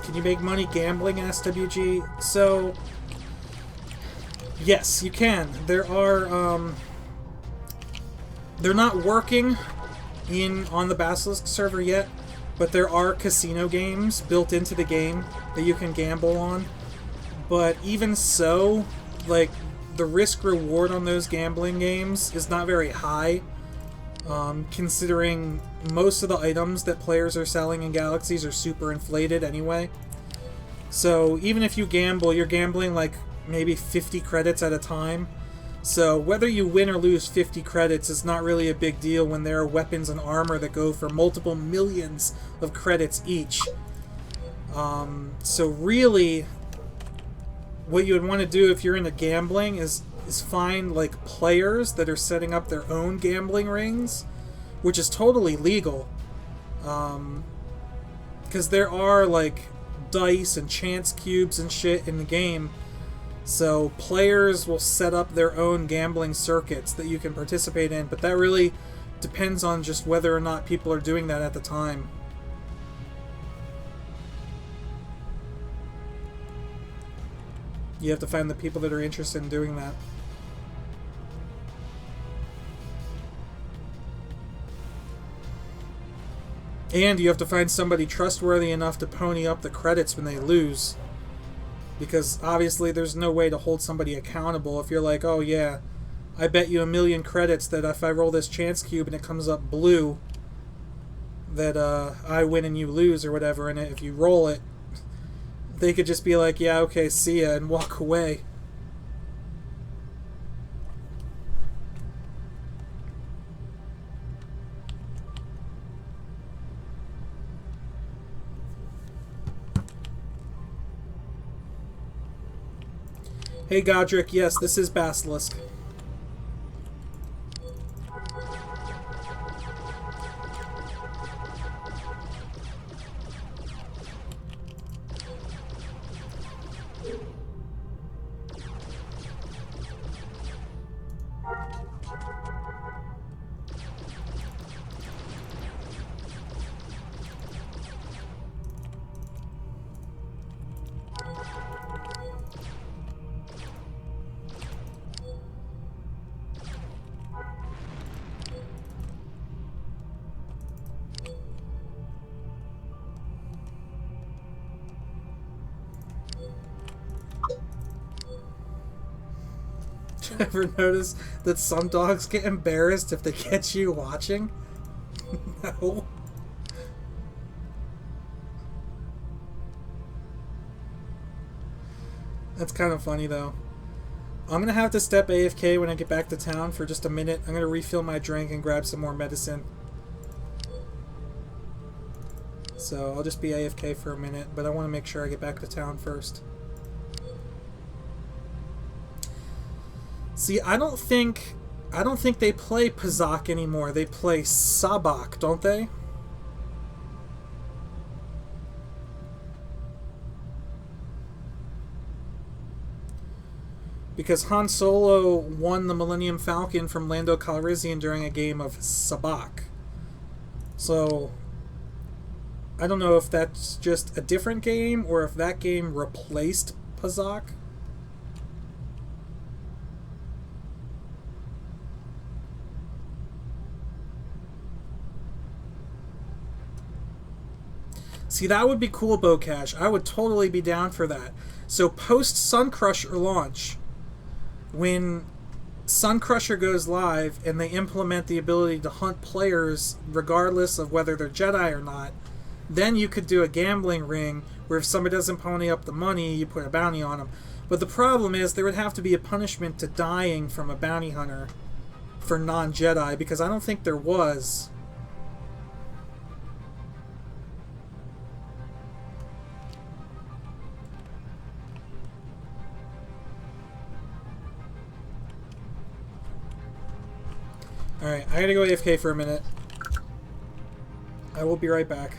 Can you make money gambling, SWG? So, yes, you can. There are, they're not working on the Basilisk server yet, but there are casino games built into the game that you can gamble on. But even so, like, the risk-reward on those gambling games is not very high, considering most of the items that players are selling in Galaxies are super inflated anyway. So even if you gamble, you're gambling like maybe 50 credits at a time. So whether you win or lose 50 credits is not really a big deal when there are weapons and armor that go for multiple millions of credits each. So really, what you would want to do if you're into gambling is find like players that are setting up their own gambling rings, which is totally legal. Because there are like dice and chance cubes and shit in the game, so players will set up their own gambling circuits that you can participate in, but that really depends on just whether or not people are doing that at the time. You have to find the people that are interested in doing that. And you have to find somebody trustworthy enough to pony up the credits when they lose. Because obviously there's no way to hold somebody accountable if you're like, oh yeah, I bet you 1,000,000 credits that if I roll this chance cube and it comes up blue, that I win and you lose or whatever, and if you roll it, they could just be like, yeah, okay, see ya, and walk away. Hey Godric, yes, this is Basilisk. Ever notice that some dogs get embarrassed if they catch you watching? No. That's kind of funny, though. I'm going to have to step AFK when I get back to town for just a minute. I'm going to refill my drink and grab some more medicine. So I'll just be AFK for a minute, but I want to make sure I get back to town first. See, I don't think they play Pazak anymore. They play Sabak, don't they? Because Han Solo won the Millennium Falcon from Lando Calrissian during a game of Sabak. So, I don't know if that's just a different game or if that game replaced Pazak. See, that would be cool, Bocash. I would totally be down for that. So, post Sun Crusher launch, when Sun Crusher goes live and they implement the ability to hunt players regardless of whether they're Jedi or not, then you could do a gambling ring where if somebody doesn't pony up the money, you put a bounty on them. But the problem is there would have to be a punishment to dying from a bounty hunter for non-Jedi, because I don't think there was. Alright, I gotta go AFK for a minute. I will be right back.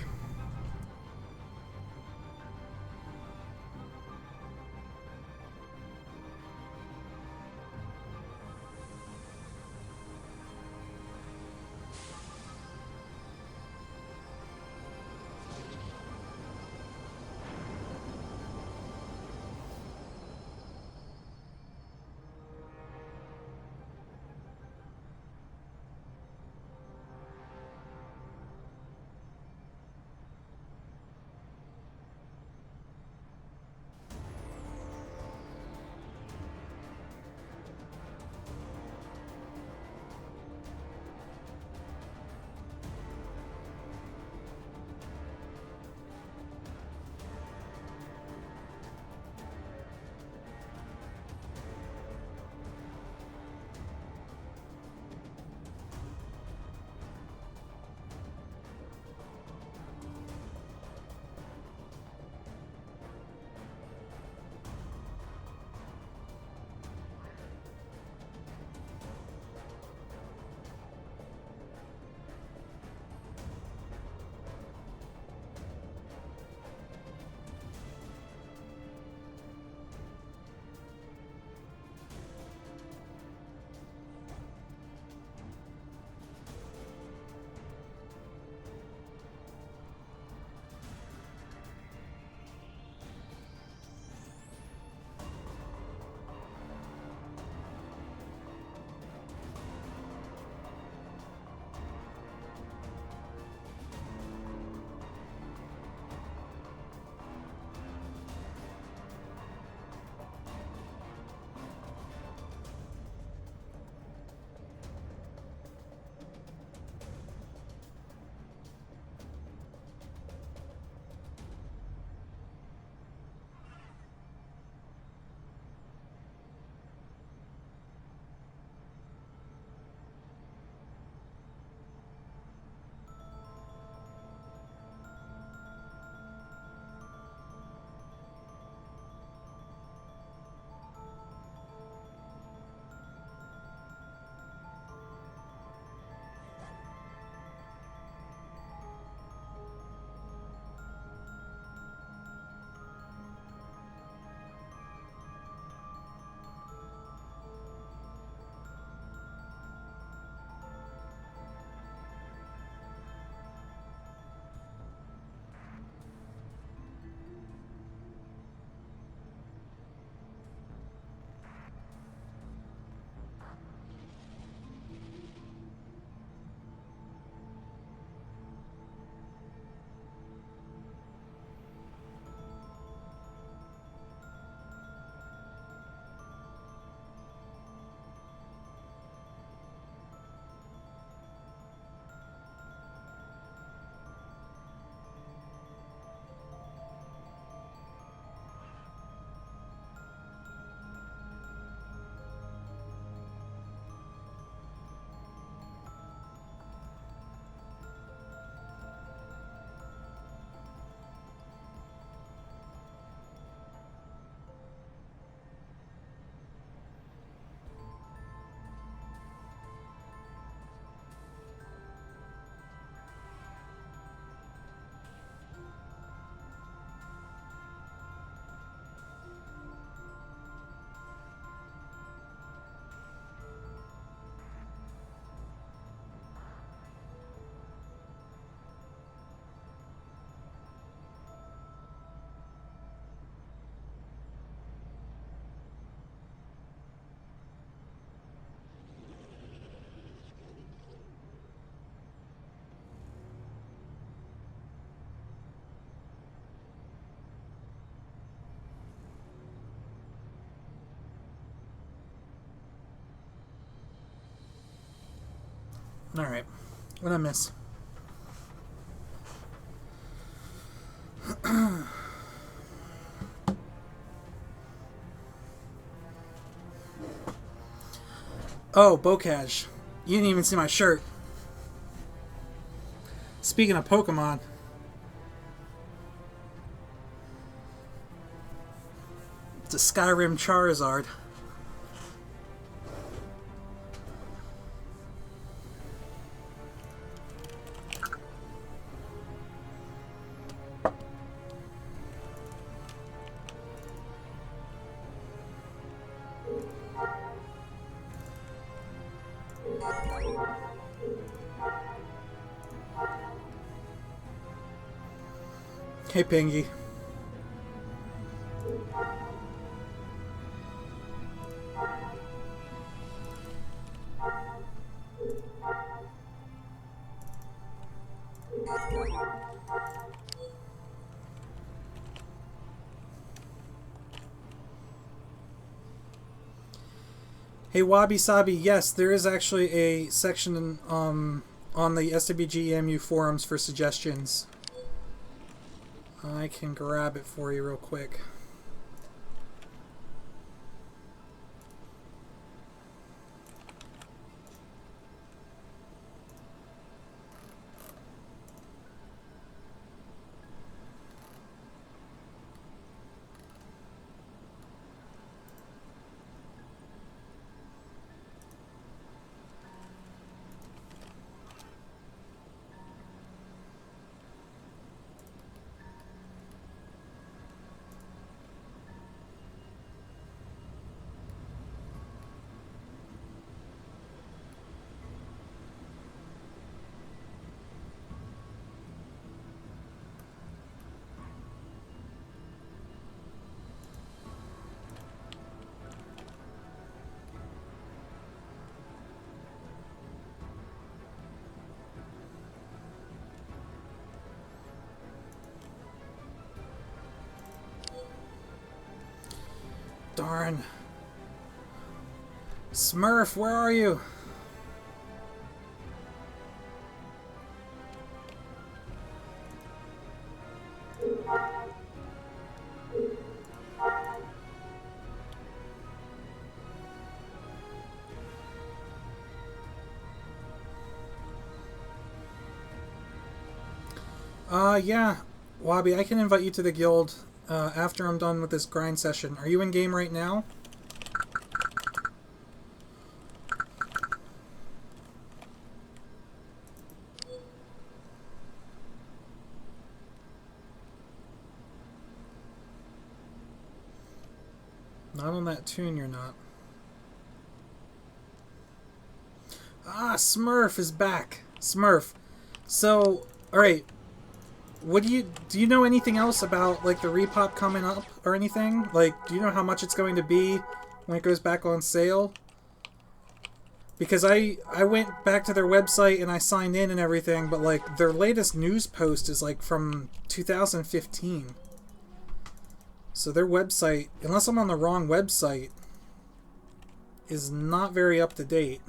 Alright. What'd I miss? Oh, Bocage. You didn't even see my shirt. Speaking of Pokemon. It's a Skyrim Charizard. Hey, Pingy. Hey, Wabi Sabi, yes, there is actually a section on the SWGEmu forums for suggestions. I can grab it for you real quick. Darn. Smurf, where are you? Yeah. Wabi, I can invite you to the guild after I'm done with this grind session. Are you in game right now? Not on that tune, you're not. Ah, Smurf is back. Smurf. So, alright. What do you know anything else about, like, the repop coming up or anything? Like, do you know how much it's going to be when it goes back on sale? Because I went back to their website and I signed in and everything, but, like, their latest news post is, like, from 2015. So their website, unless I'm on the wrong website, is not very up to date.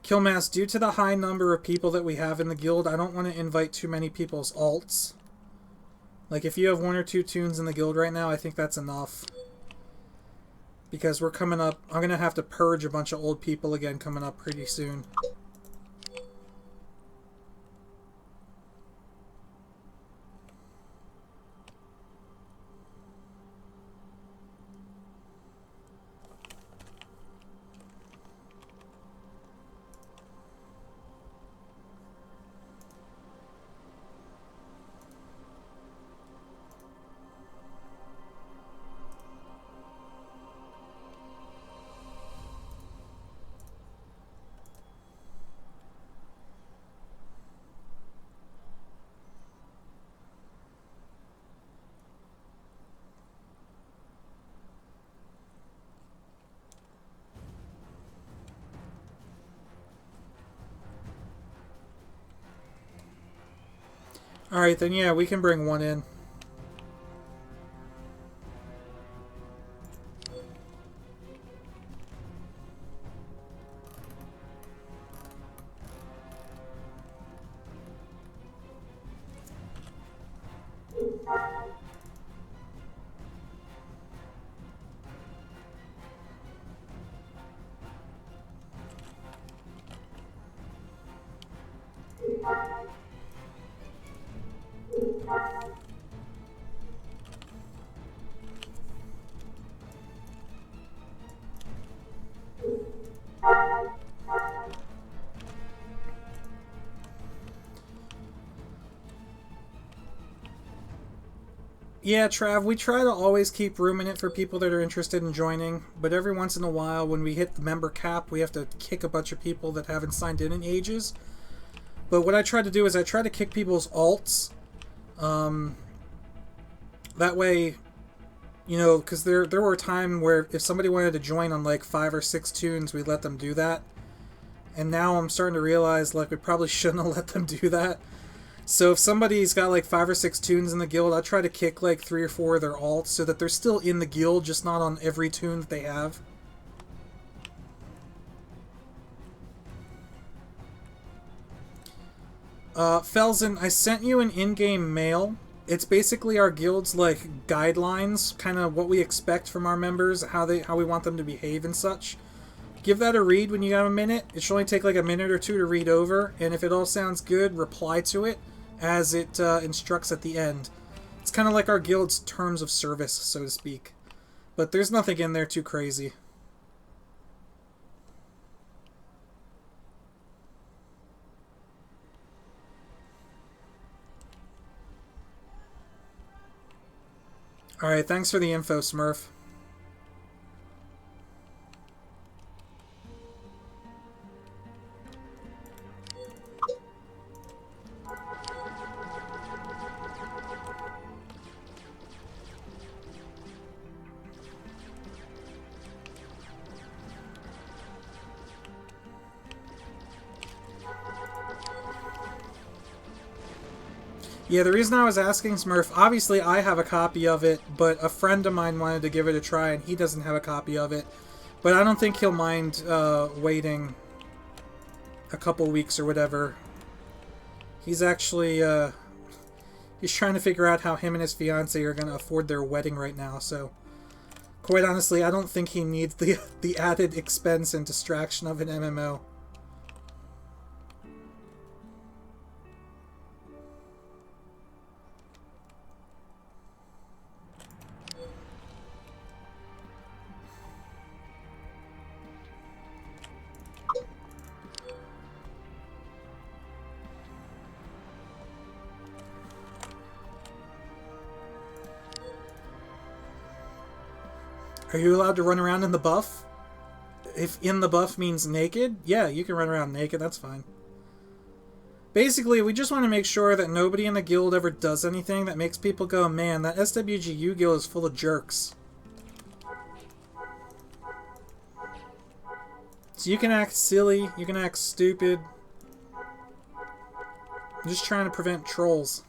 Killmass, due to the high number of people that we have in the guild, I don't want to invite too many people's alts. Like, if you have 1 or 2 tunes in the guild right now, I think that's enough. Because we're coming up, I'm going to have to purge a bunch of old people again coming up pretty soon. Alright, then yeah, we can bring one in. Yeah, Trav, we try to always keep room in it for people that are interested in joining, but every once in a while, when we hit the member cap, we have to kick a bunch of people that haven't signed in ages. But what I try to do is I try to kick people's alts. That way, you know, because there were a time where if somebody wanted to join on like 5 or 6 tunes, we'd let them do that. And now I'm starting to realize, like, we probably shouldn't have let them do that. So if somebody's got like 5 or 6 tunes in the guild, I try to kick like 3 or 4 of their alts so that they're still in the guild, just not on every tune that they have. Felzen, I sent you an in-game mail. It's basically our guild's like guidelines, kind of what we expect from our members, how we want them to behave and such. Give that a read when you have a minute. It should only take like a minute or two to read over, and if it all sounds good, reply to it as it instructs at the end. It's kind of like our guild's terms of service, so to speak. But there's nothing in there too crazy. Alright, thanks for the info, Smurf. Yeah, the reason I was asking Smurf, obviously I have a copy of it, but a friend of mine wanted to give it a try and he doesn't have a copy of it. But I don't think he'll mind waiting a couple weeks or whatever. He's actually, he's trying to figure out how him and his fiancée are going to afford their wedding right now, so... Quite honestly, I don't think he needs the added expense and distraction of an MMO. Are you allowed to run around in the buff? If in the buff means naked, yeah, you can run around naked, that's fine. Basically, we just want to make sure that nobody in the guild ever does anything that makes people go, man, that SWGEmu guild is full of jerks. So you can act silly, you can act stupid. I'm just trying to prevent trolls.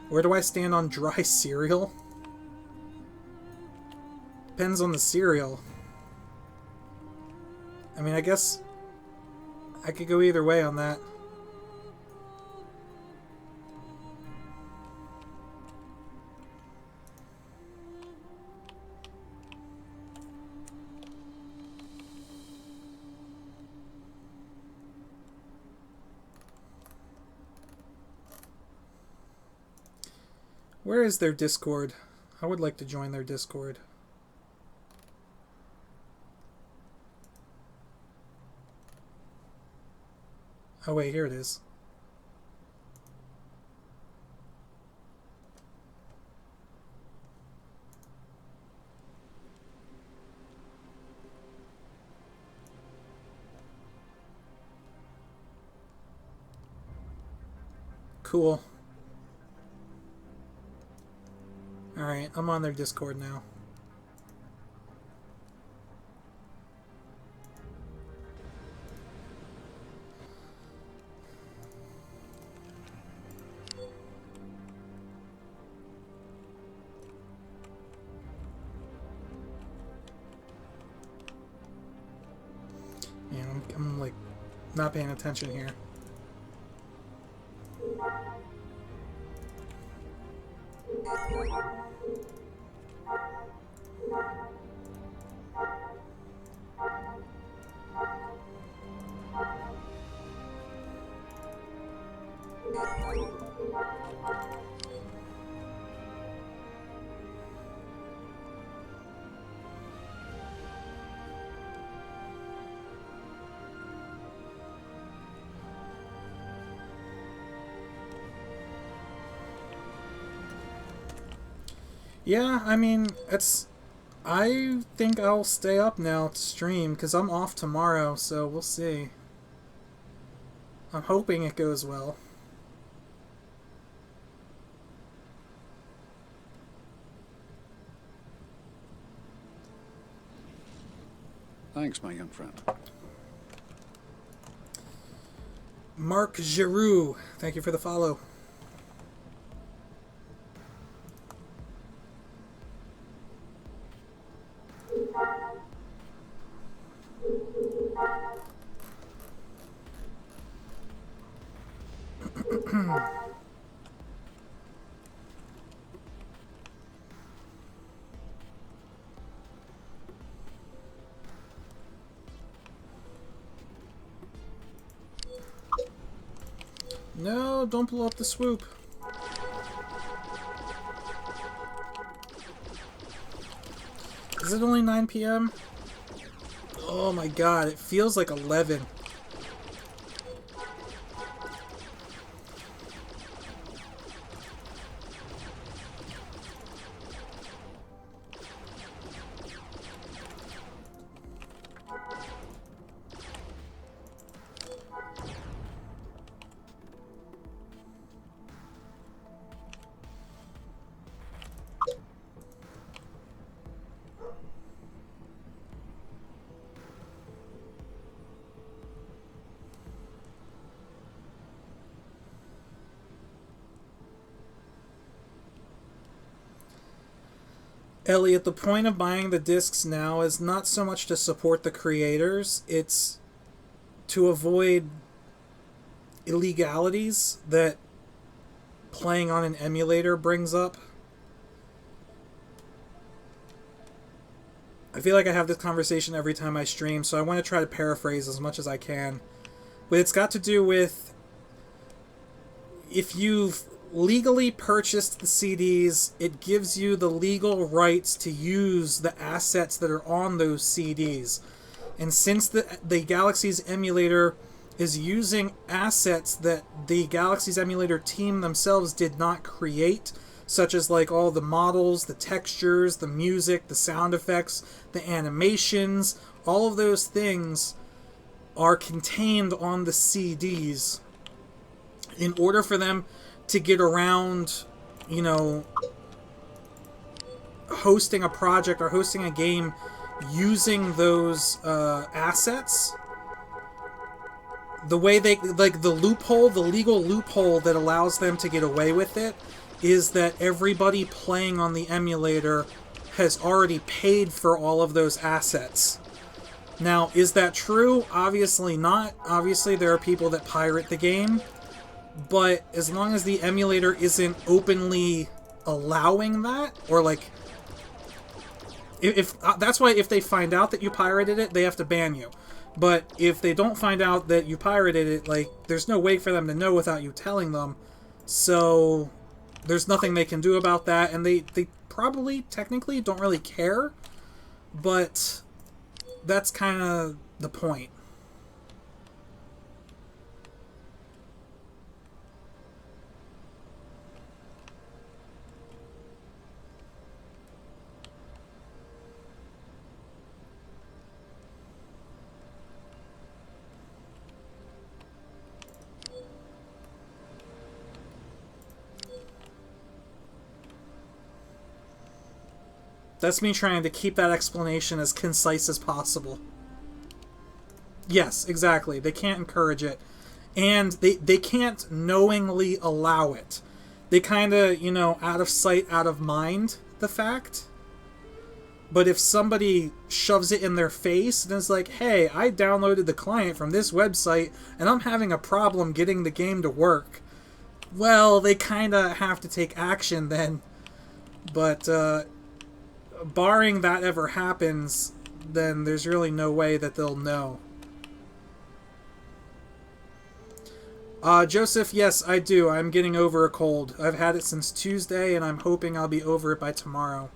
Where do I stand on dry cereal? Depends on the cereal. I mean, I guess I could go either way on that. Where is their Discord? I would like to join their Discord. Oh wait, here it is. Cool. Alright, I'm on their Discord now. Yeah, I'm like not paying attention here. Yeah, I mean, I think I'll stay up now to stream, because I'm off tomorrow, so we'll see. I'm hoping it goes well. Thanks, my young friend. Mark Giroux, thank you for the follow. No, don't blow up the swoop. Is it only 9 p.m.? Oh my god, it feels like 11. Elliot, the point of buying the discs now is not so much to support the creators, it's to avoid illegalities that playing on an emulator brings up. I feel like I have this conversation every time I stream, so I want to try to paraphrase as much as I can. But it's got to do with if you've legally purchased the CDs, it gives you the legal rights to use the assets that are on those CDs. And since the Galaxy's emulator is using assets that the Galaxy's emulator team themselves did not create, such as like all the models, the textures, the music, the sound effects, the animations, all of those things are contained on the CDs. In order for them to get around, you know, hosting a project or hosting a game using those assets, the way they, like, the loophole, the legal loophole that allows them to get away with it is that everybody playing on the emulator has already paid for all of those assets. Now, is that true? Obviously not. Obviously there are people that pirate the game. But as long as the emulator isn't openly allowing that, or like, if that's why if they find out that you pirated it, they have to ban you. But if they don't find out that you pirated it, like, there's no way for them to know without you telling them. So there's nothing they can do about that, and they probably technically don't really care. But that's kind of the point. That's me trying to keep that explanation as concise as possible. Yes, exactly. They can't encourage it. And they can't knowingly allow it. They kind of, out of sight, out of mind, the fact. But if somebody shoves it in their face and is like, hey, I downloaded the client from this website and I'm having a problem getting the game to work, well, they kind of have to take action then. But barring that ever happens, then there's really no way that they'll know. Joseph, yes, I do. I'm getting over a cold. I've had it since Tuesday, and I'm hoping I'll be over it by tomorrow.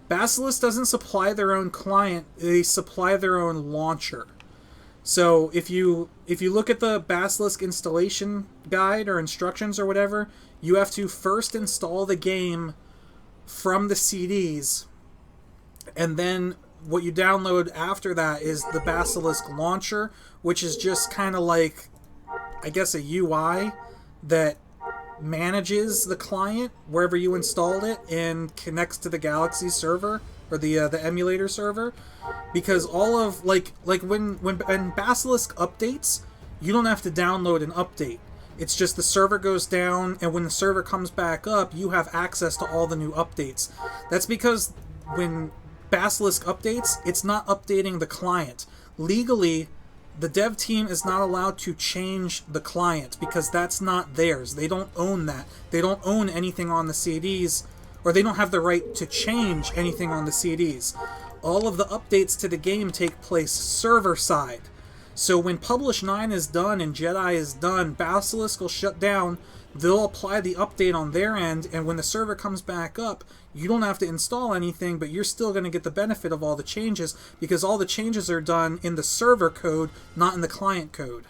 Basilisk doesn't supply their own client, they supply their own launcher. So if you look at the Basilisk installation guide or instructions or whatever, you have to first install the game from the CDs, and then what you download after that is the Basilisk launcher, which is just kind of like, I guess, a UI that manages the client wherever you installed it and connects to the Galaxy server or the emulator server. Because all of like when Basilisk updates, you don't have to download an update. It's just the server goes down, and when the server comes back up, you have access to all the new updates. That's because when Basilisk updates, it's not updating the client. Legally, the dev team is not allowed to change the client because that's not theirs. They don't own that. They don't own anything on the CDs, or they don't have the right to change anything on the CDs. All of the updates to the game take place server side. So when Publish 9 is done and Jedi is done, Basilisk will shut down. They'll apply the update on their end, and when the server comes back up, you don't have to install anything, but you're still going to get the benefit of all the changes because all the changes are done in the server code, not in the client code.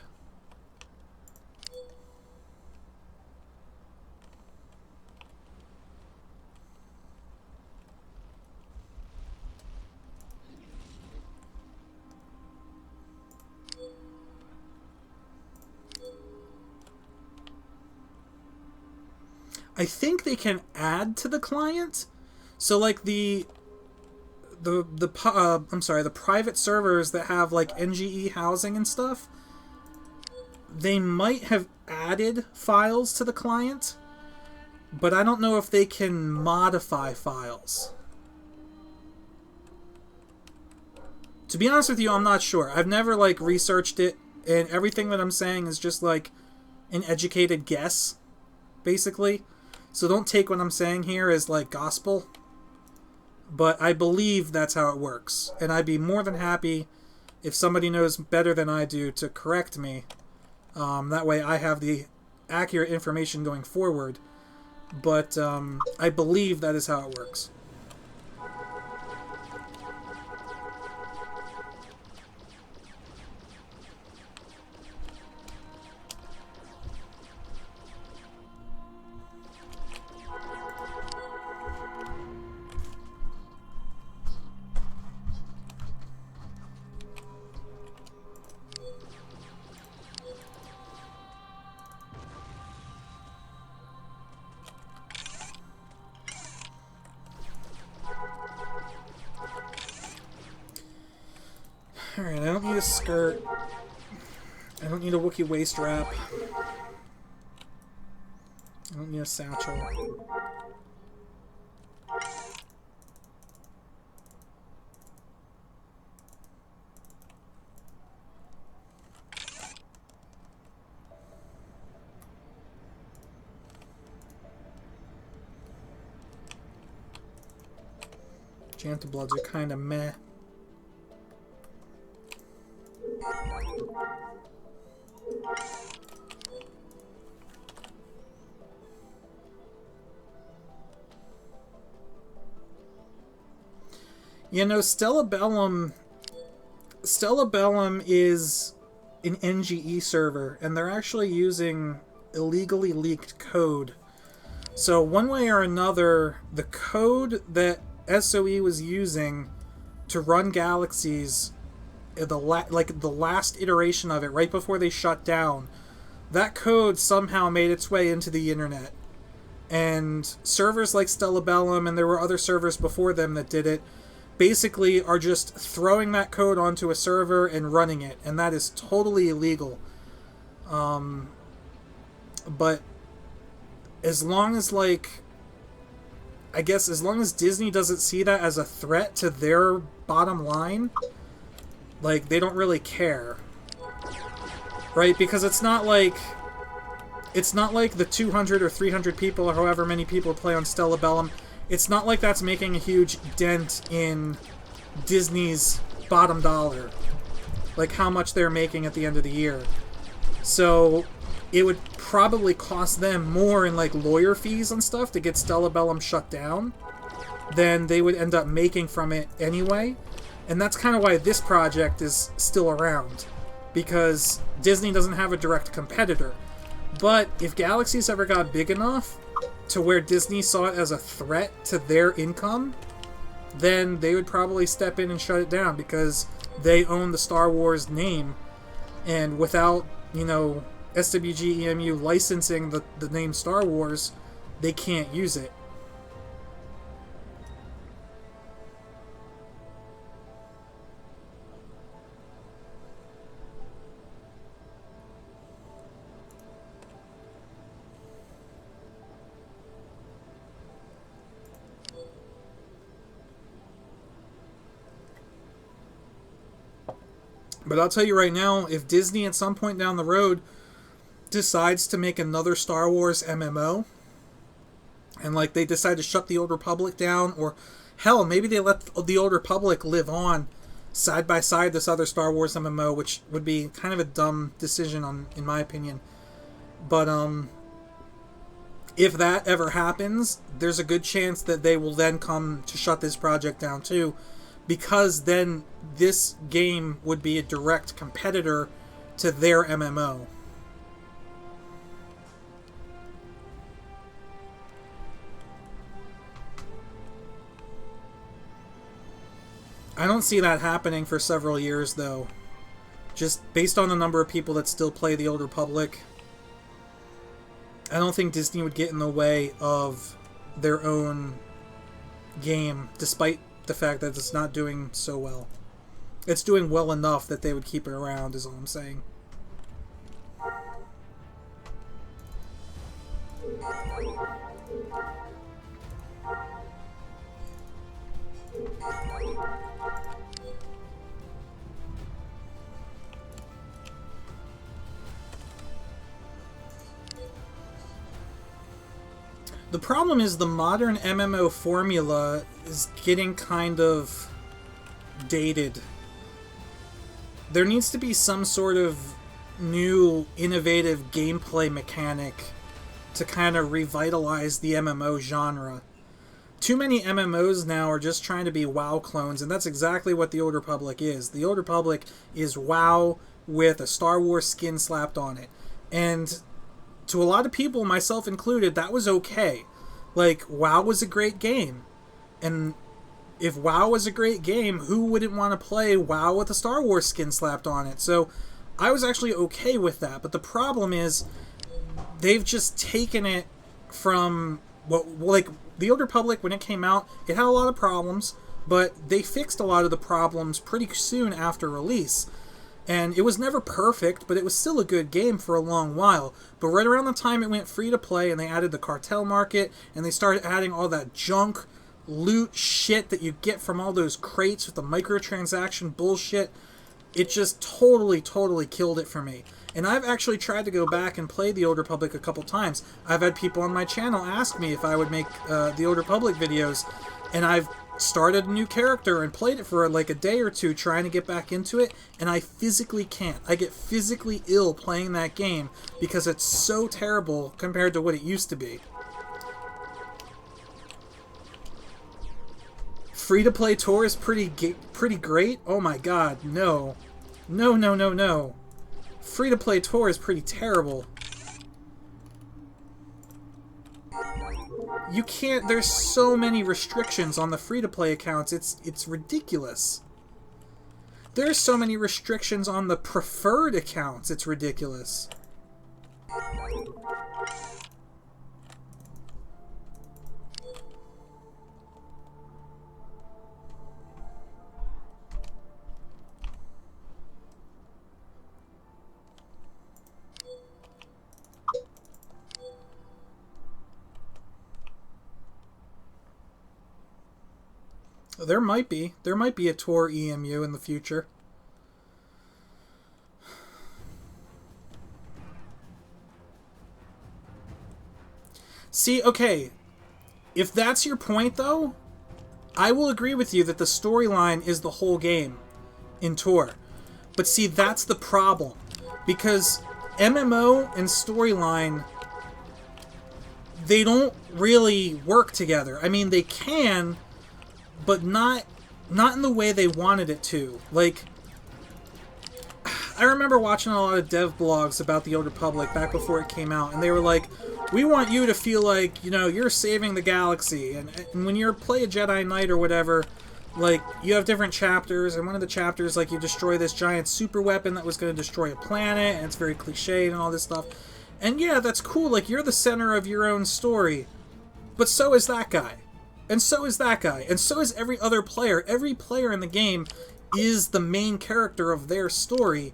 I think they can add to the client. So like the private servers that have like NGE housing and stuff, they might have added files to the client, but I don't know if they can modify files. To be honest with you, I'm not sure. I've never like researched it, and everything that I'm saying is just like an educated guess, basically. So don't take what I'm saying here as like gospel, but I believe that's how it works. And I'd be more than happy if somebody knows better than I do to correct me. That way I have the accurate information going forward. But I believe that is how it works. Alright, I don't need a skirt. I don't need a Wookiee waist wrap. I don't need a satchel. Janta Bloods are kind of meh. You know, Stella Bellum is an NGE server, and they're actually using illegally leaked code. So one way or another, the code that SOE was using to run Galaxies, the last iteration of it, right before they shut down, that code somehow made its way into the internet. And servers like Stellabellum, and there were other servers before them that did it, basically are just throwing that code onto a server and running it. And that is totally illegal. But as long as, like, I guess as long as Disney doesn't see that as a threat to their bottom line, like, they don't really care. Right? Because it's not like the 200 or 300 people or however many people play on Stellabellum. It's not like that's making a huge dent in Disney's bottom dollar. Like, how much they're making at the end of the year. So it would probably cost them more in, like, lawyer fees and stuff to get Stellabellum shut down than they would end up making from it anyway. And that's kind of why this project is still around. Because Disney doesn't have a direct competitor. But if Galaxies ever got big enough to where Disney saw it as a threat to their income, then they would probably step in and shut it down because they own the Star Wars name. And without, you know, SWGEmu licensing the name Star Wars, they can't use it. But I'll tell you right now, if Disney at some point down the road decides to make another Star Wars MMO, and like they decide to shut the Old Republic down, or hell, maybe they let the Old Republic live on side by side this other Star Wars MMO, which would be kind of a dumb decision in my opinion. But if that ever happens, there's a good chance that they will then come to shut this project down too, because then this game would be a direct competitor to their MMO. I don't see that happening for several years, though. Just based on the number of people that still play the Old Republic, I don't think Disney would get in the way of their own game, despite the fact that it's not doing so well. It's doing well enough that they would keep it around, is all I'm saying. The problem is the modern MMO formula is getting kind of dated. There needs to be some sort of new, innovative gameplay mechanic to kind of revitalize the MMO genre. Too many MMOs now are just trying to be WoW clones, and that's exactly what the Old Republic is. The Old Republic is WoW with a Star Wars skin slapped on it. And to a lot of people, myself included, that was okay. Like, WoW was a great game. And if WoW was a great game, who wouldn't want to play WoW with a Star Wars skin slapped on it? So I was actually okay with that. But the problem is, they've just taken it from what, like, the Old Republic, when it came out, it had a lot of problems, but they fixed a lot of the problems pretty soon after release. And it was never perfect, but it was still a good game for a long while. But right around the time it went free to play and they added the cartel market and they started adding all that junk loot shit that you get from all those crates with the microtransaction bullshit, it just totally killed it for me. And I've actually tried to go back and play the Old Republic a couple times. I've had people on my channel ask me if I would make the Old Republic videos, and I've started a new character and played it for like a day or two trying to get back into it, and I physically can't. I get physically ill playing that game because it's so terrible compared to what it used to be. Free-to-play tour is pretty great? Oh my god, no. No. Free-to-play tour is pretty terrible. You can't, there's so many restrictions on the free-to-play accounts, it's ridiculous. There's so many restrictions on the preferred accounts, it's ridiculous. There might be a Tor EMU in the future. See, okay, if that's your point, though, I will agree with you that the storyline is the whole game in Tor. But see, that's the problem. Because MMO and storyline, they don't really work together. I mean, they can, but not in the way they wanted it to. Like, I remember watching a lot of dev blogs about the Old Republic back before it came out, and they were like, we want you to feel like, you know, you're saving the galaxy, and when you play a Jedi Knight or whatever, like, you have different chapters, and one of the chapters, like, you destroy this giant super weapon that was going to destroy a planet, and it's very cliched and all this stuff. And yeah, that's cool, like, you're the center of your own story, but so is that guy. And so is that guy. And so is every other player. Every player in the game is the main character of their story.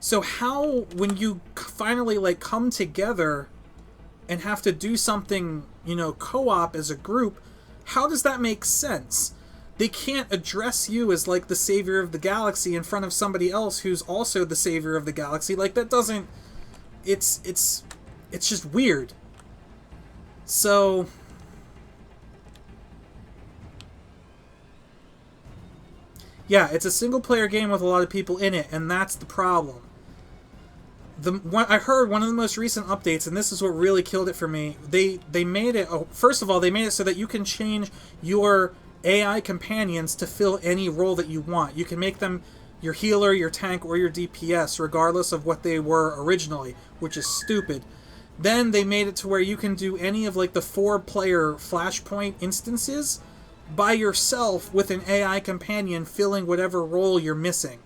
So how, when you finally, like, come together and have to do something, you know, co-op as a group, how does that make sense? They can't address you as, like, the savior of the galaxy in front of somebody else who's also the savior of the galaxy. Like, that doesn't... It's just weird. So... yeah, it's a single-player game with a lot of people in it, and that's the problem. I heard one of the most recent updates, and this is what really killed it for me. They made it... Oh, first of all, they made it so that you can change your AI companions to fill any role that you want. You can make them your healer, your tank, or your DPS, regardless of what they were originally, which is stupid. Then they made it to where you can do any of, like, the 4-player Flashpoint instances by yourself with an AI companion filling whatever role you're missing.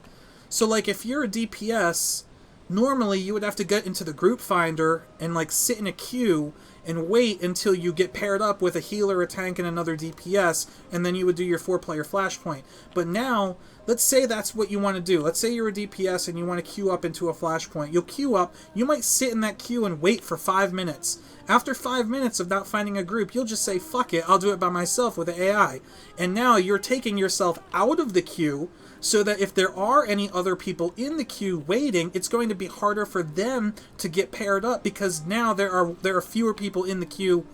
So, like, if you're a DPS, normally you would have to get into the group finder and, like, sit in a queue and wait until you get paired up with a healer, a tank, and another DPS, and then you would do your 4-player Flashpoint. But now, let's say that's what you want to do. Let's say you're a DPS and you want to queue up into a Flashpoint. You'll queue up, you might sit in that queue and wait for 5 minutes. After 5 minutes of not finding a group, you'll just say, fuck it, I'll do it by myself with the AI. And now you're taking yourself out of the queue, so that if there are any other people in the queue waiting, it's going to be harder for them to get paired up, because now there are fewer people in the queue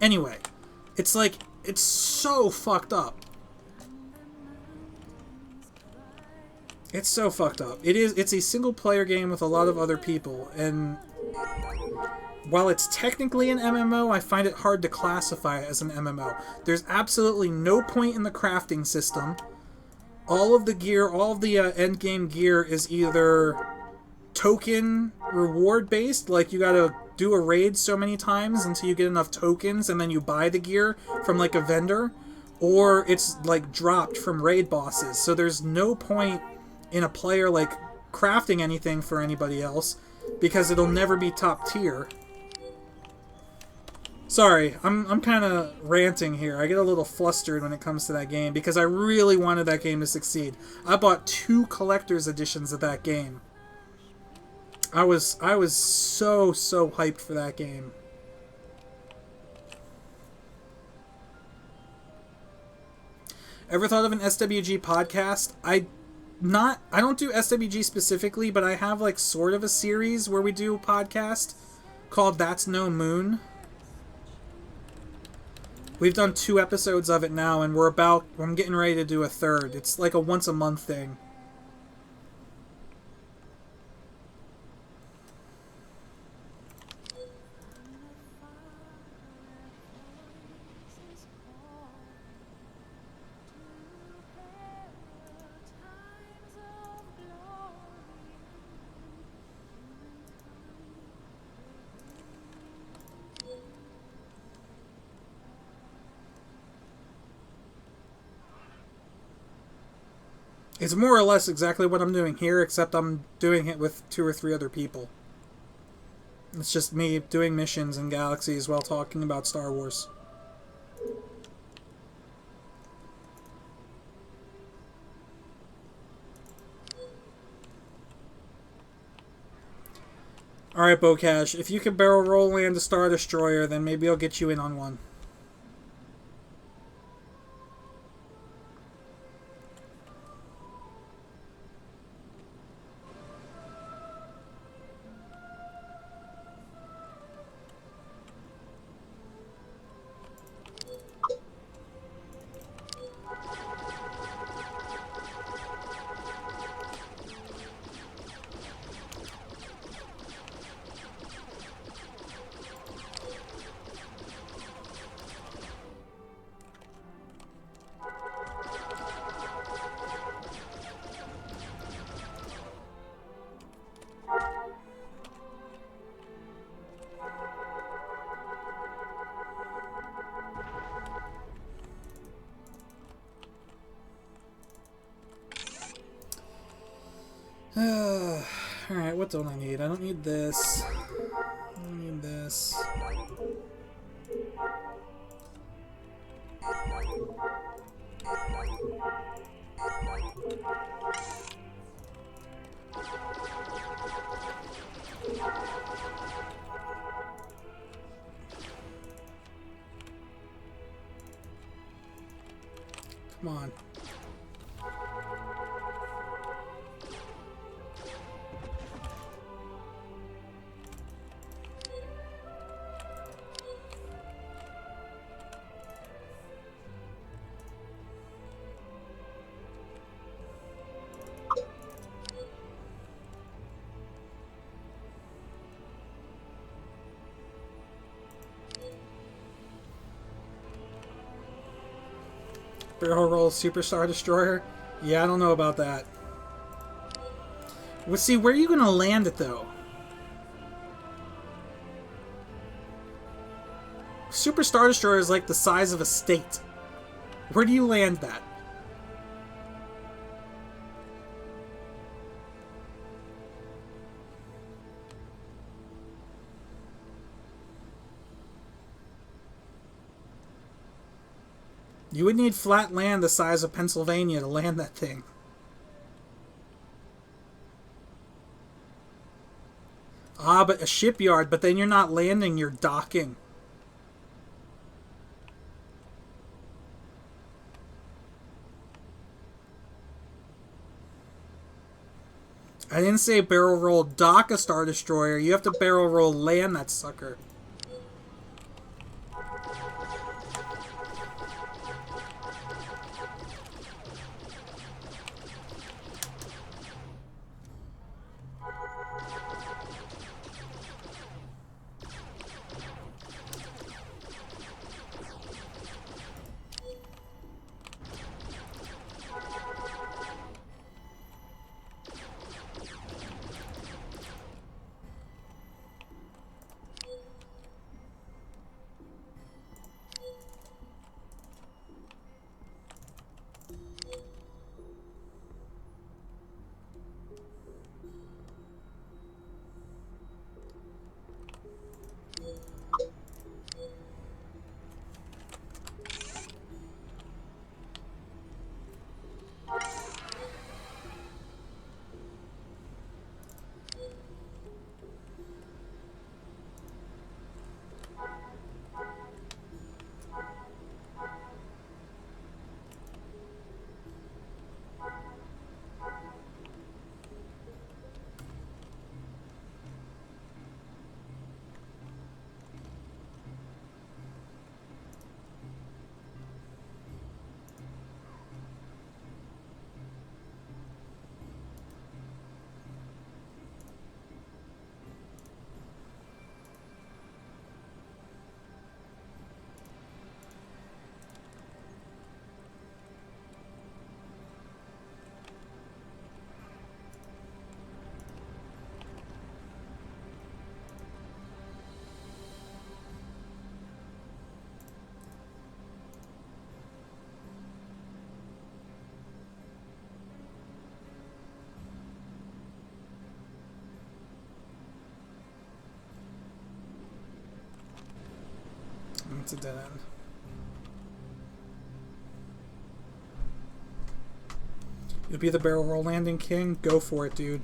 anyway. It's like, it's so fucked up. It's so fucked up. It's a single player game with a lot of other people, and while it's technically an MMO, I find it hard to classify it as an MMO. There's absolutely no point in the crafting system. All of the gear, all of the endgame gear is either token reward based, like you gotta do a raid so many times until you get enough tokens and then you buy the gear from, like, a vendor, or it's, like, dropped from raid bosses. So there's no point in a player, like, crafting anything for anybody else, because it'll never be top tier. Sorry, I'm kind of ranting here. I get a little flustered when it comes to that game, because I really wanted that game to succeed. I bought 2 collector's editions of that game. I was so hyped for that game. Ever thought of an SWG podcast? I don't do SWG specifically, but I have, like, sort of a series where we do a podcast called That's No Moon. We've done 2 episodes of it now, and I'm getting ready to do a 3rd. It's like a once-a-month thing. It's more or less exactly what I'm doing here, except I'm doing it with 2 or 3 other people. It's just me doing missions in galaxies while talking about Star Wars. Alright, Bocash, if you can barrel roll land a Star Destroyer, then maybe I'll get you in on one. Alright, what don't I need? I don't need this. I don't need this. Come on. Barrel roll Super Star Destroyer? Yeah, I don't know about that. Well, see, where are you going to land it, though? Super Star Destroyer is like the size of a state. Where do you land that? You would need flat land the size of Pennsylvania to land that thing. Ah, but a shipyard, but then you're not landing, you're docking. I didn't say barrel roll dock a Star Destroyer. You have to barrel roll land that sucker. It's a dead end. You'll be the barrel roll landing king? Go for it, dude.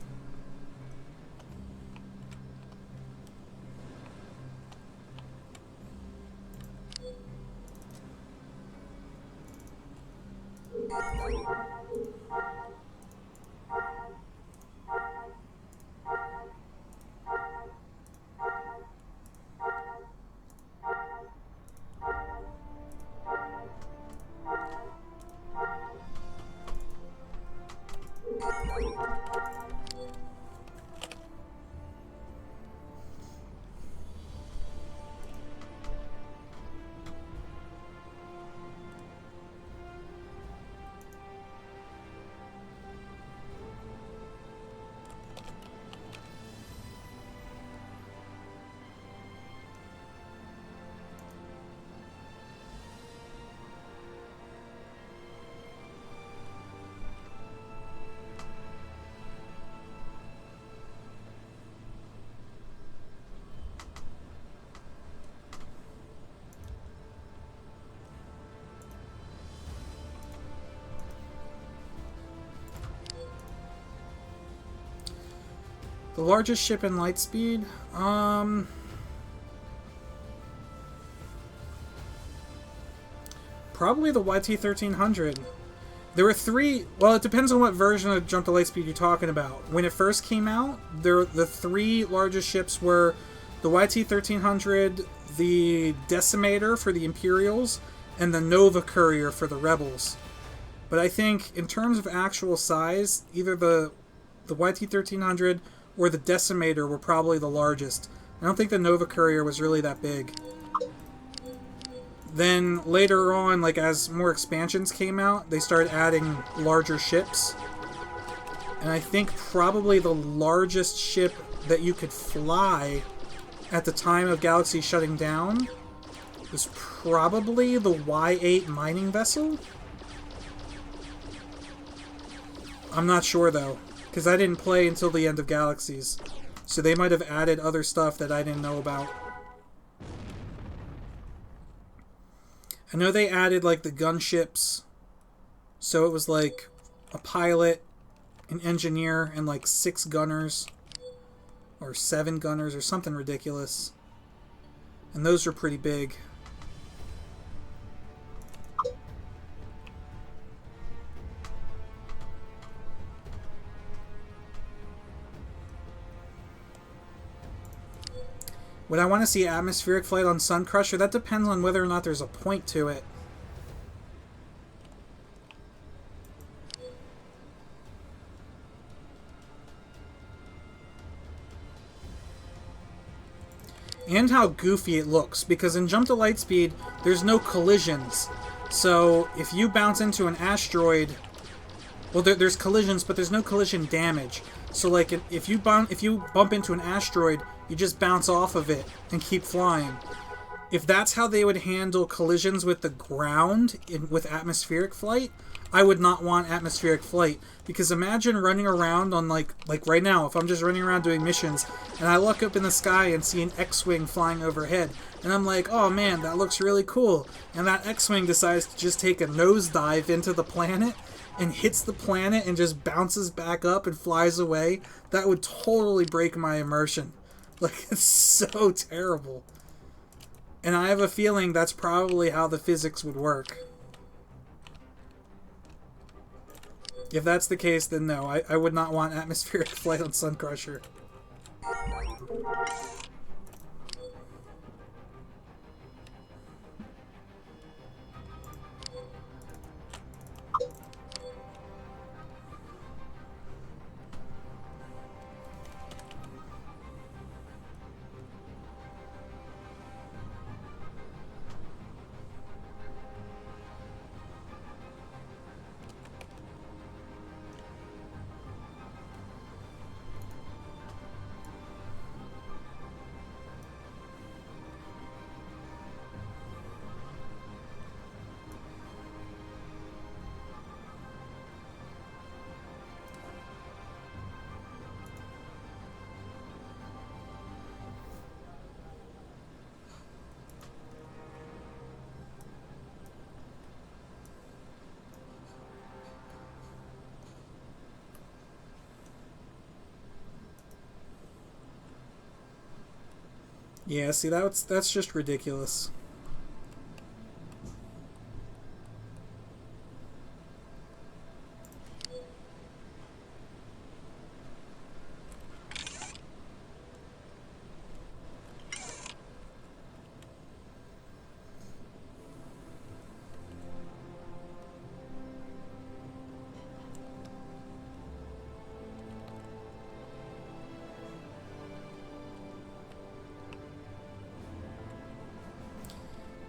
The largest ship in Lightspeed? Probably the YT-1300. There were three... Well, it depends on what version of Jump to Lightspeed you're talking about. When it first came out, the three largest ships were the YT-1300, the Decimator for the Imperials, and the Nova Courier for the Rebels. But I think, in terms of actual size, either the YT-1300 or the Decimator were probably the largest. I don't think the Nova Courier was really that big. Then later on, like as more expansions came out, they started adding larger ships. And I think probably the largest ship that you could fly at the time of Galaxy shutting down was probably the Y8 mining vessel. I'm not sure though, because I didn't play until the end of Galaxies. So they might have added other stuff that I didn't know about. I know they added like the gunships. So it was like a pilot, an engineer, and like 6 gunners. Or 7 gunners or something ridiculous. And those were pretty big. Would I want to see atmospheric flight on Sun Crusher? That depends on whether or not there's a point to it. And how goofy it looks, because in Jump to Lightspeed, there's no collisions. So if you bounce into an asteroid, well, there's collisions, but there's no collision damage. So like if you bump into an asteroid, you just bounce off of it and keep flying. If that's how they would handle collisions with the ground with atmospheric flight, I would not want atmospheric flight. Because imagine running around on like right now, if I'm just running around doing missions, and I look up in the sky and see an X-Wing flying overhead, and I'm like, oh man, that looks really cool. And that X-Wing decides to just take a nosedive into the planet, and hits the planet and just bounces back up and flies away. That would totally break my immersion. Like, it's so terrible. And I have a feeling that's probably how the physics would work. If that's the case, then no, I would not want atmospheric flight on Sun Crusher. Yeah, see, that's just ridiculous.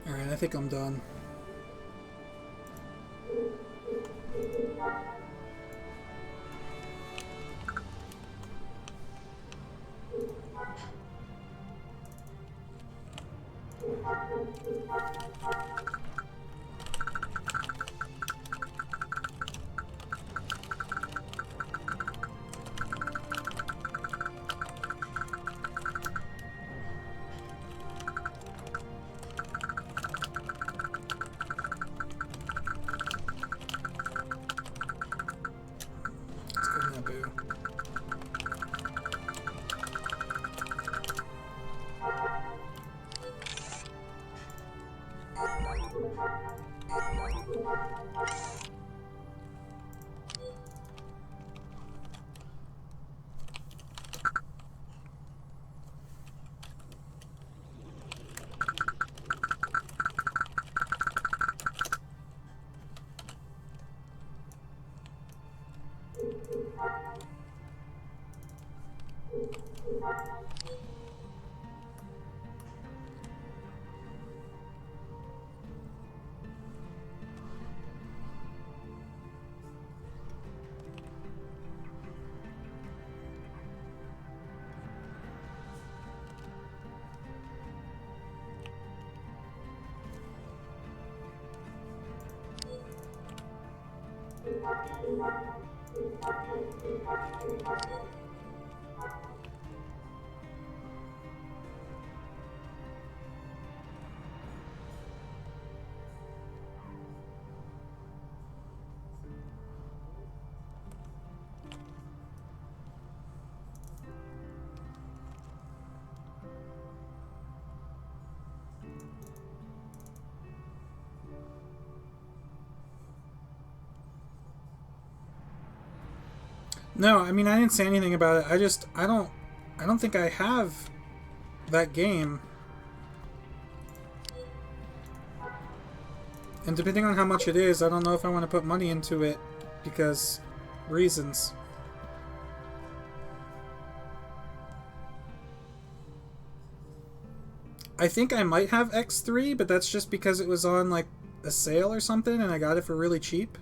Alright, I think I'm done. Let's go Naboo. No, I mean I didn't say anything about it. I don't think I have that game. And depending on how much it is, I don't know if I want to put money into it because reasons. I think I might have X3, but that's just because it was on like a sale or something and I got it for really cheap.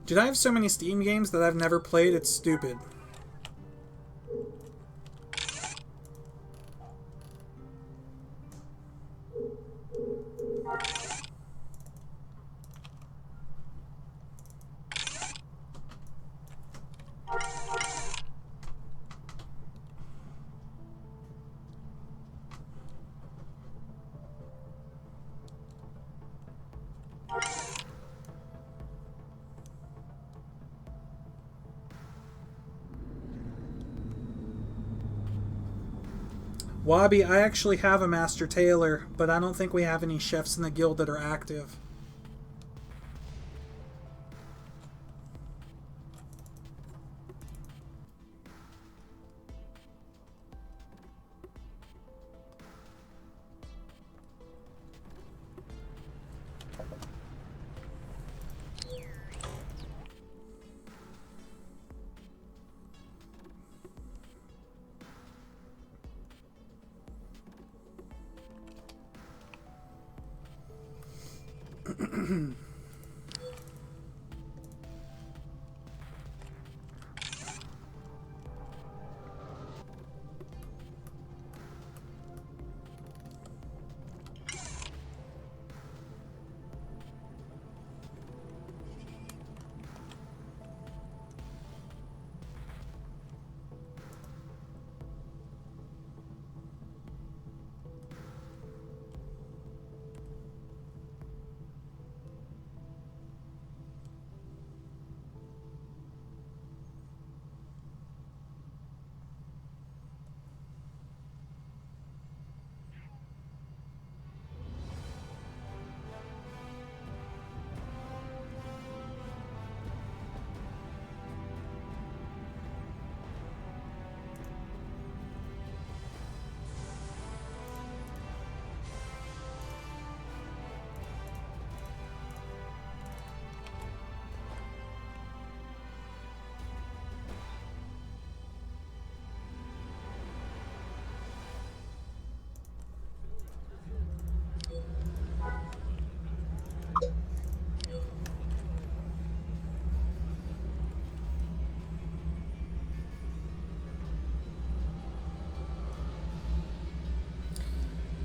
Dude, I have so many Steam games that I've never played, it's stupid. Wabi, I actually have a Master Tailor, but I don't think we have any chefs in the guild that are active.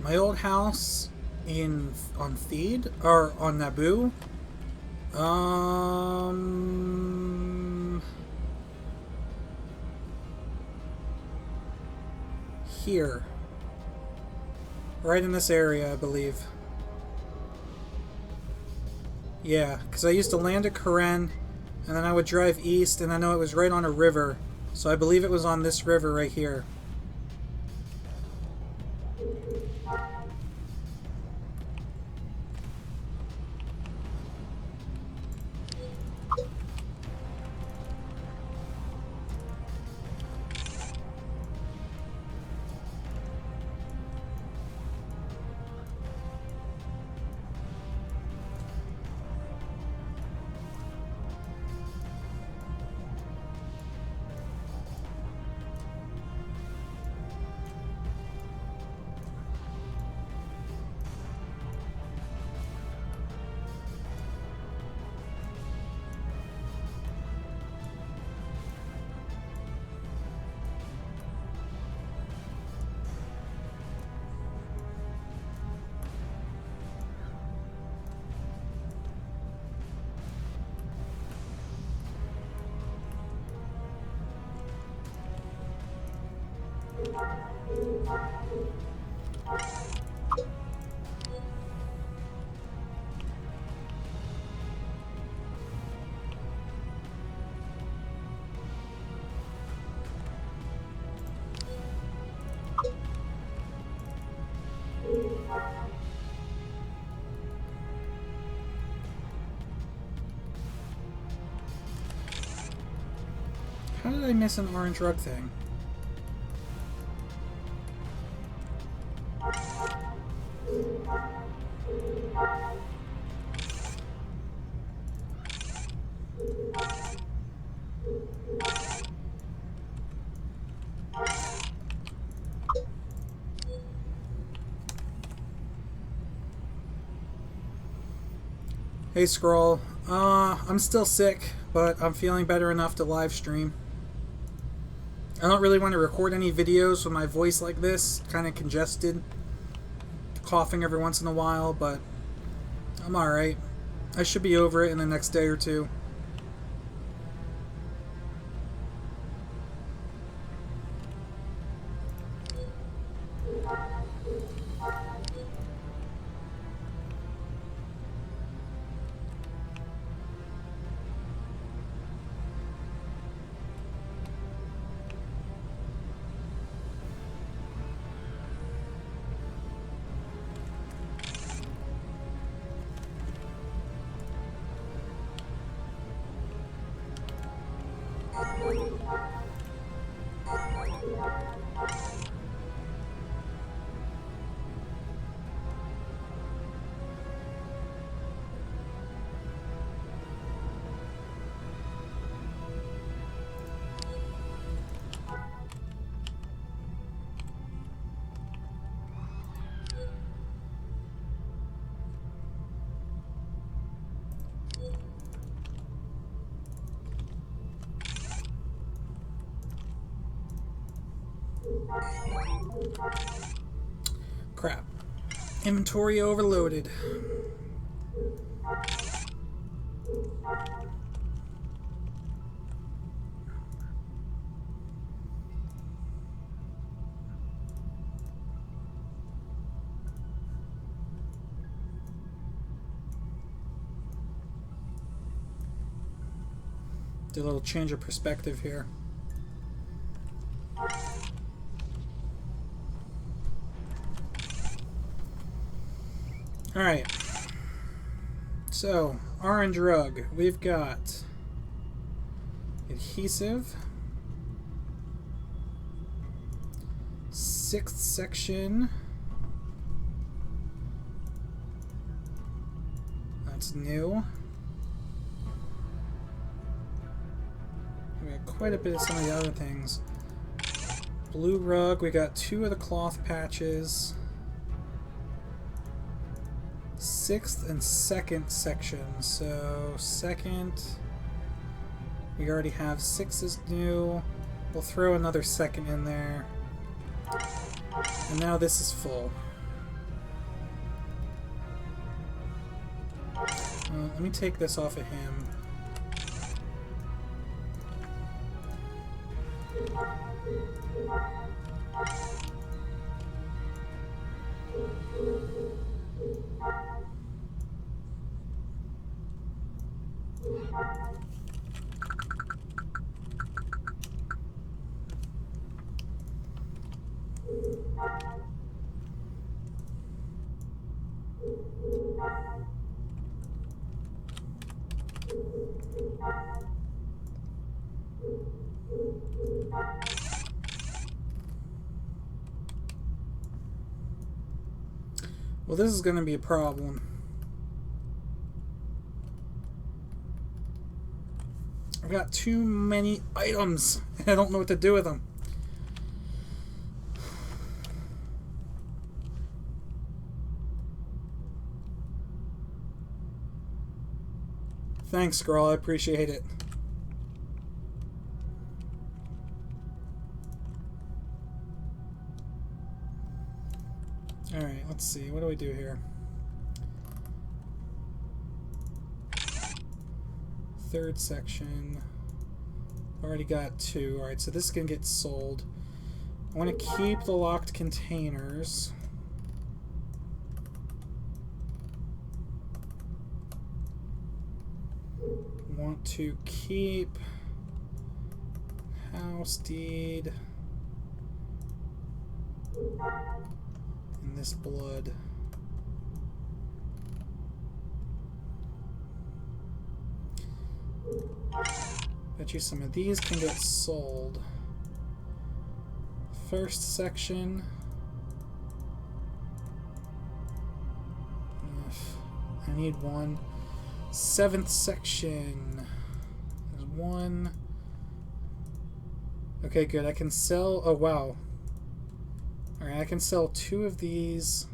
My old house on Theed or on Naboo. Here. Right in this area, I believe. Yeah, because I used to land at Karen, and then I would drive east, and I know it was right on a river. So I believe it was on this river right here. How did I miss an orange rug thing? Hey Scroll, I'm still sick, but I'm feeling better enough to live stream. I don't really want to record any videos with my voice like this, kind of congested, coughing every once in a while, but I'm alright. I should be over it in the next day or two. Crap. Inventory overloaded. Do a little change of perspective here. Alright. So, orange rug. We've got adhesive. 6th section. That's new. We got quite a bit of some of the other things. Blue rug. We got 2 of the cloth patches. 6th and 2nd sections. So 2nd, we already have 6 is new. We'll throw another 2nd in there. And now this is full. Let me take this off of him. Well, this is going to be a problem. I've got too many items, and I don't know what to do with them. Thanks, girl. I appreciate it. Alright, let's see. What do we do here? Third section. Already got 2. Alright, so this can get sold. I want to keep the locked containers. Want to keep house deed and this blood. Bet you some of these can get sold. First section. I need 1. 7th section. There's 1. Okay, good. I can sell... Oh, wow. Alright, I can sell 2 of these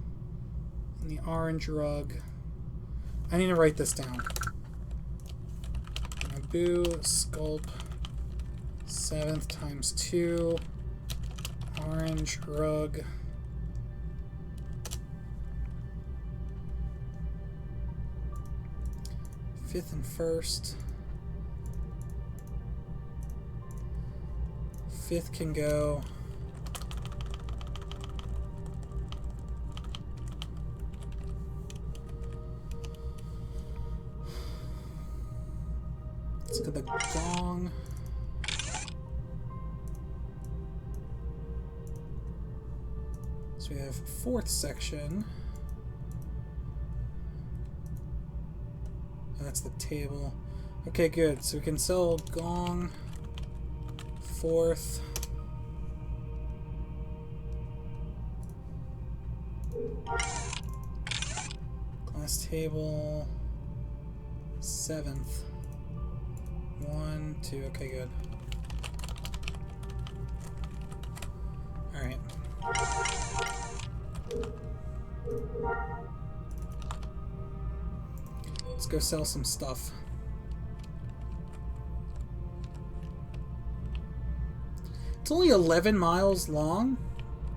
in the orange rug. I need to write this down. Boo, sculpt, 7th times 2, orange rug. Fifth and first. 5th can go. Let's look at the gong. So we have 4th section. And that's the table. Okay, good. So we can sell gong. 4th. Glass table. 7th. 1, 2, okay, good. Alright. Let's go sell some stuff. It's only 11 miles long?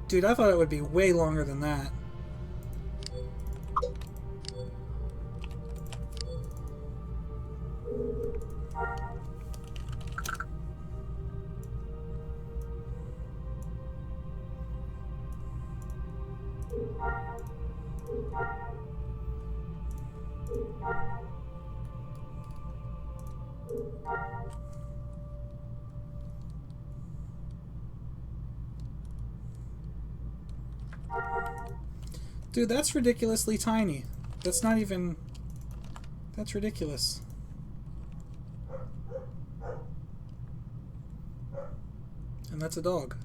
Dude, I thought it would be way longer than that. Dude, that's ridiculously tiny. That's not even... That's ridiculous. And that's a dog.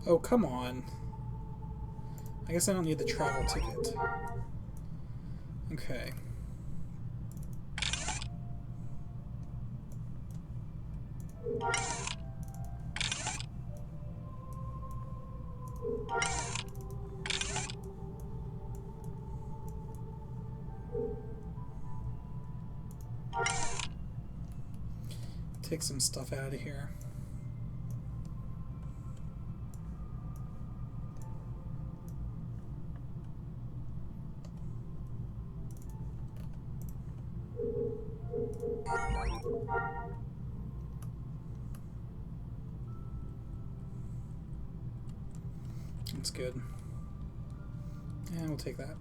Oh, come on. I guess I don't need the travel ticket. Okay. Take some stuff out of here. That's good. And we'll take that.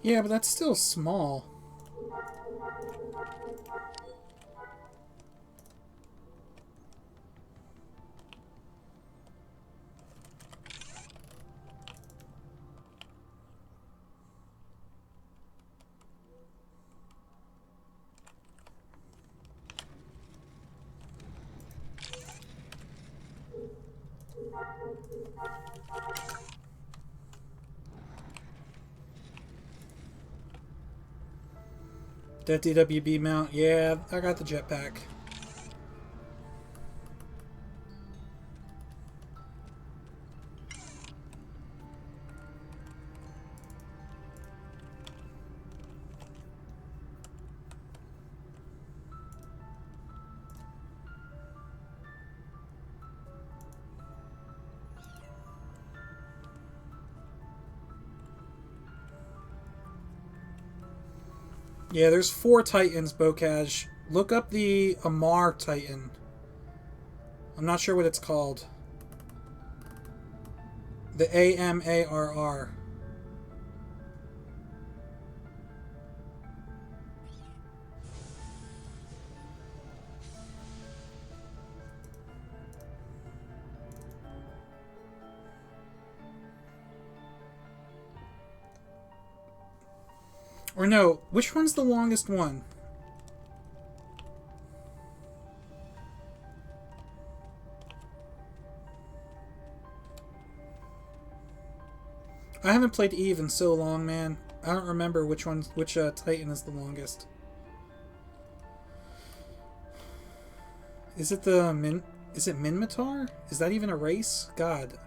Yeah, but that's still small. That DWB mount, yeah, I got the jetpack. Yeah, there's 4 Titans, Bokaj. Look up the Amar Titan. I'm not sure what it's called. The AMARR. Or no, which one's the longest one? I haven't played Eve in so long, man. I don't remember which Titan is the longest. Is it Minmatar? Is that even a race? God.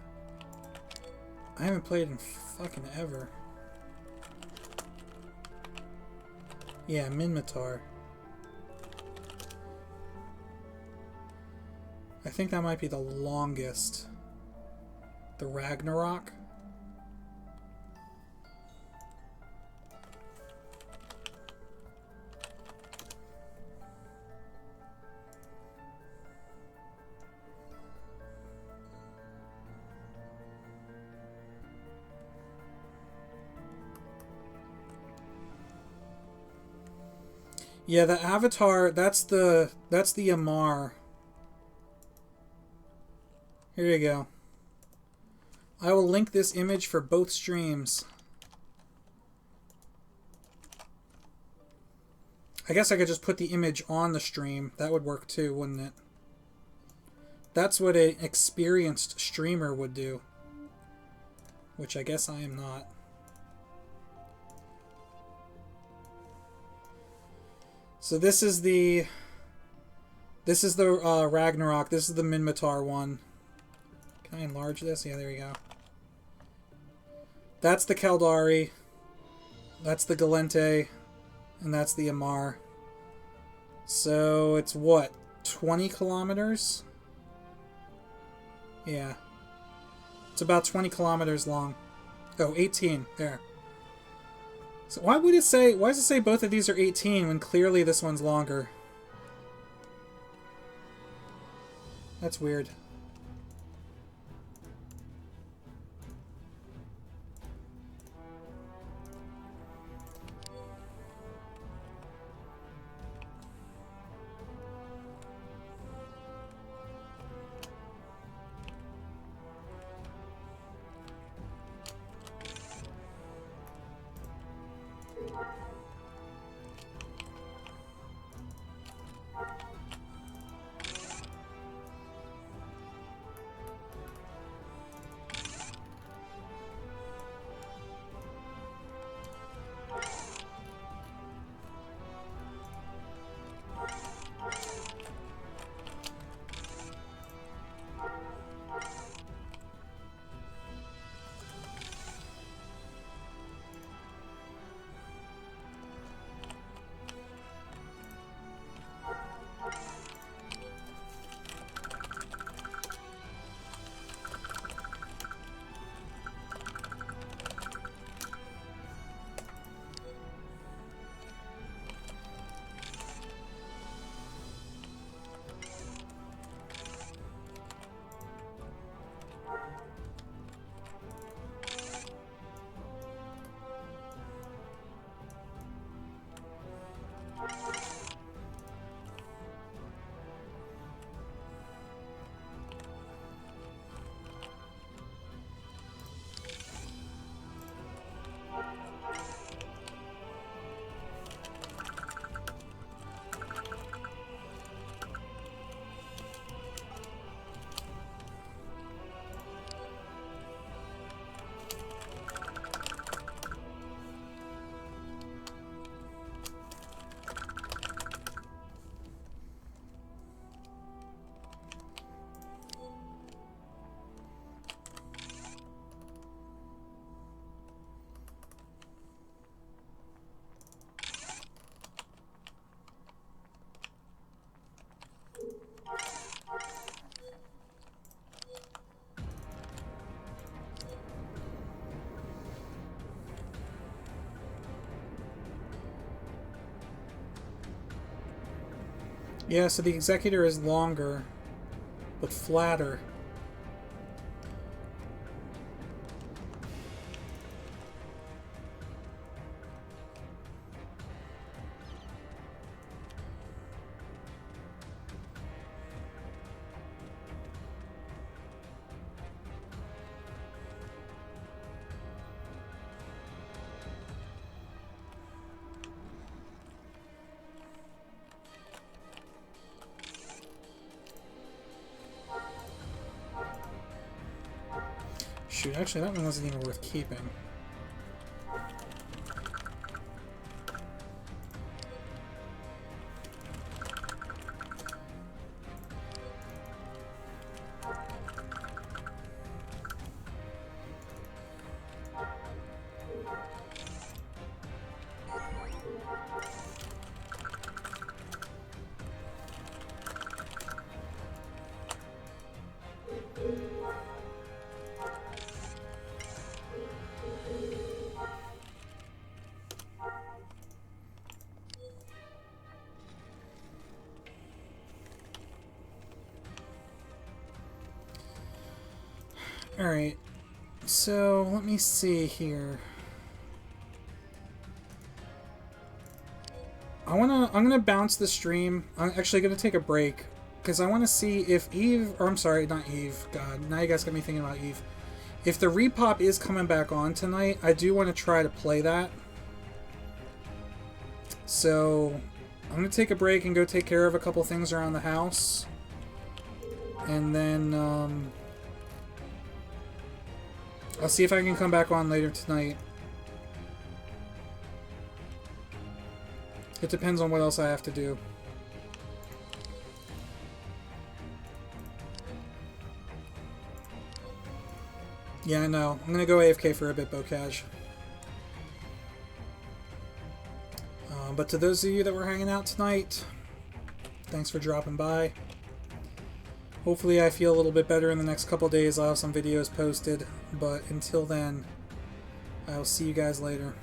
I haven't played in fucking ever. Yeah, Minmatar. I think that might be the longest. The Ragnarok? Yeah, the Avatar, that's the Amar. Here you go. I will link this image for both streams. I guess I could just put the image on the stream. That would work too, wouldn't it? That's what an experienced streamer would do. Which I guess I am not. So this is the Ragnarok. This is the Minmatar one. Can I enlarge this? Yeah, there we go. That's the Kaldari. That's the Galente. And that's the Amar. So it's what? 20 kilometers? Yeah. It's about 20 kilometers long. Oh, 18. There. So why does it say both of these are 18 when clearly this one's longer? That's weird. Yeah, so the Executor is longer, but flatter. Shoot, actually that one wasn't even worth keeping. Alright, so let me see here. I'm gonna bounce the stream. I'm actually gonna take a break because I want to see if Eve, or I'm sorry, not Eve. God, now you guys got me thinking about Eve. If the repop is coming back on tonight, I do want to try to play that. So I'm gonna take a break and go take care of a couple things around the house, and then I'll see if I can come back on later tonight. It depends on what else I have to do. Yeah, I know. I'm gonna go AFK for a bit, Bocage. But to those of you that were hanging out tonight, thanks for dropping by. Hopefully I feel a little bit better in the next couple days. I'll have some videos posted, but until then, I'll see you guys later.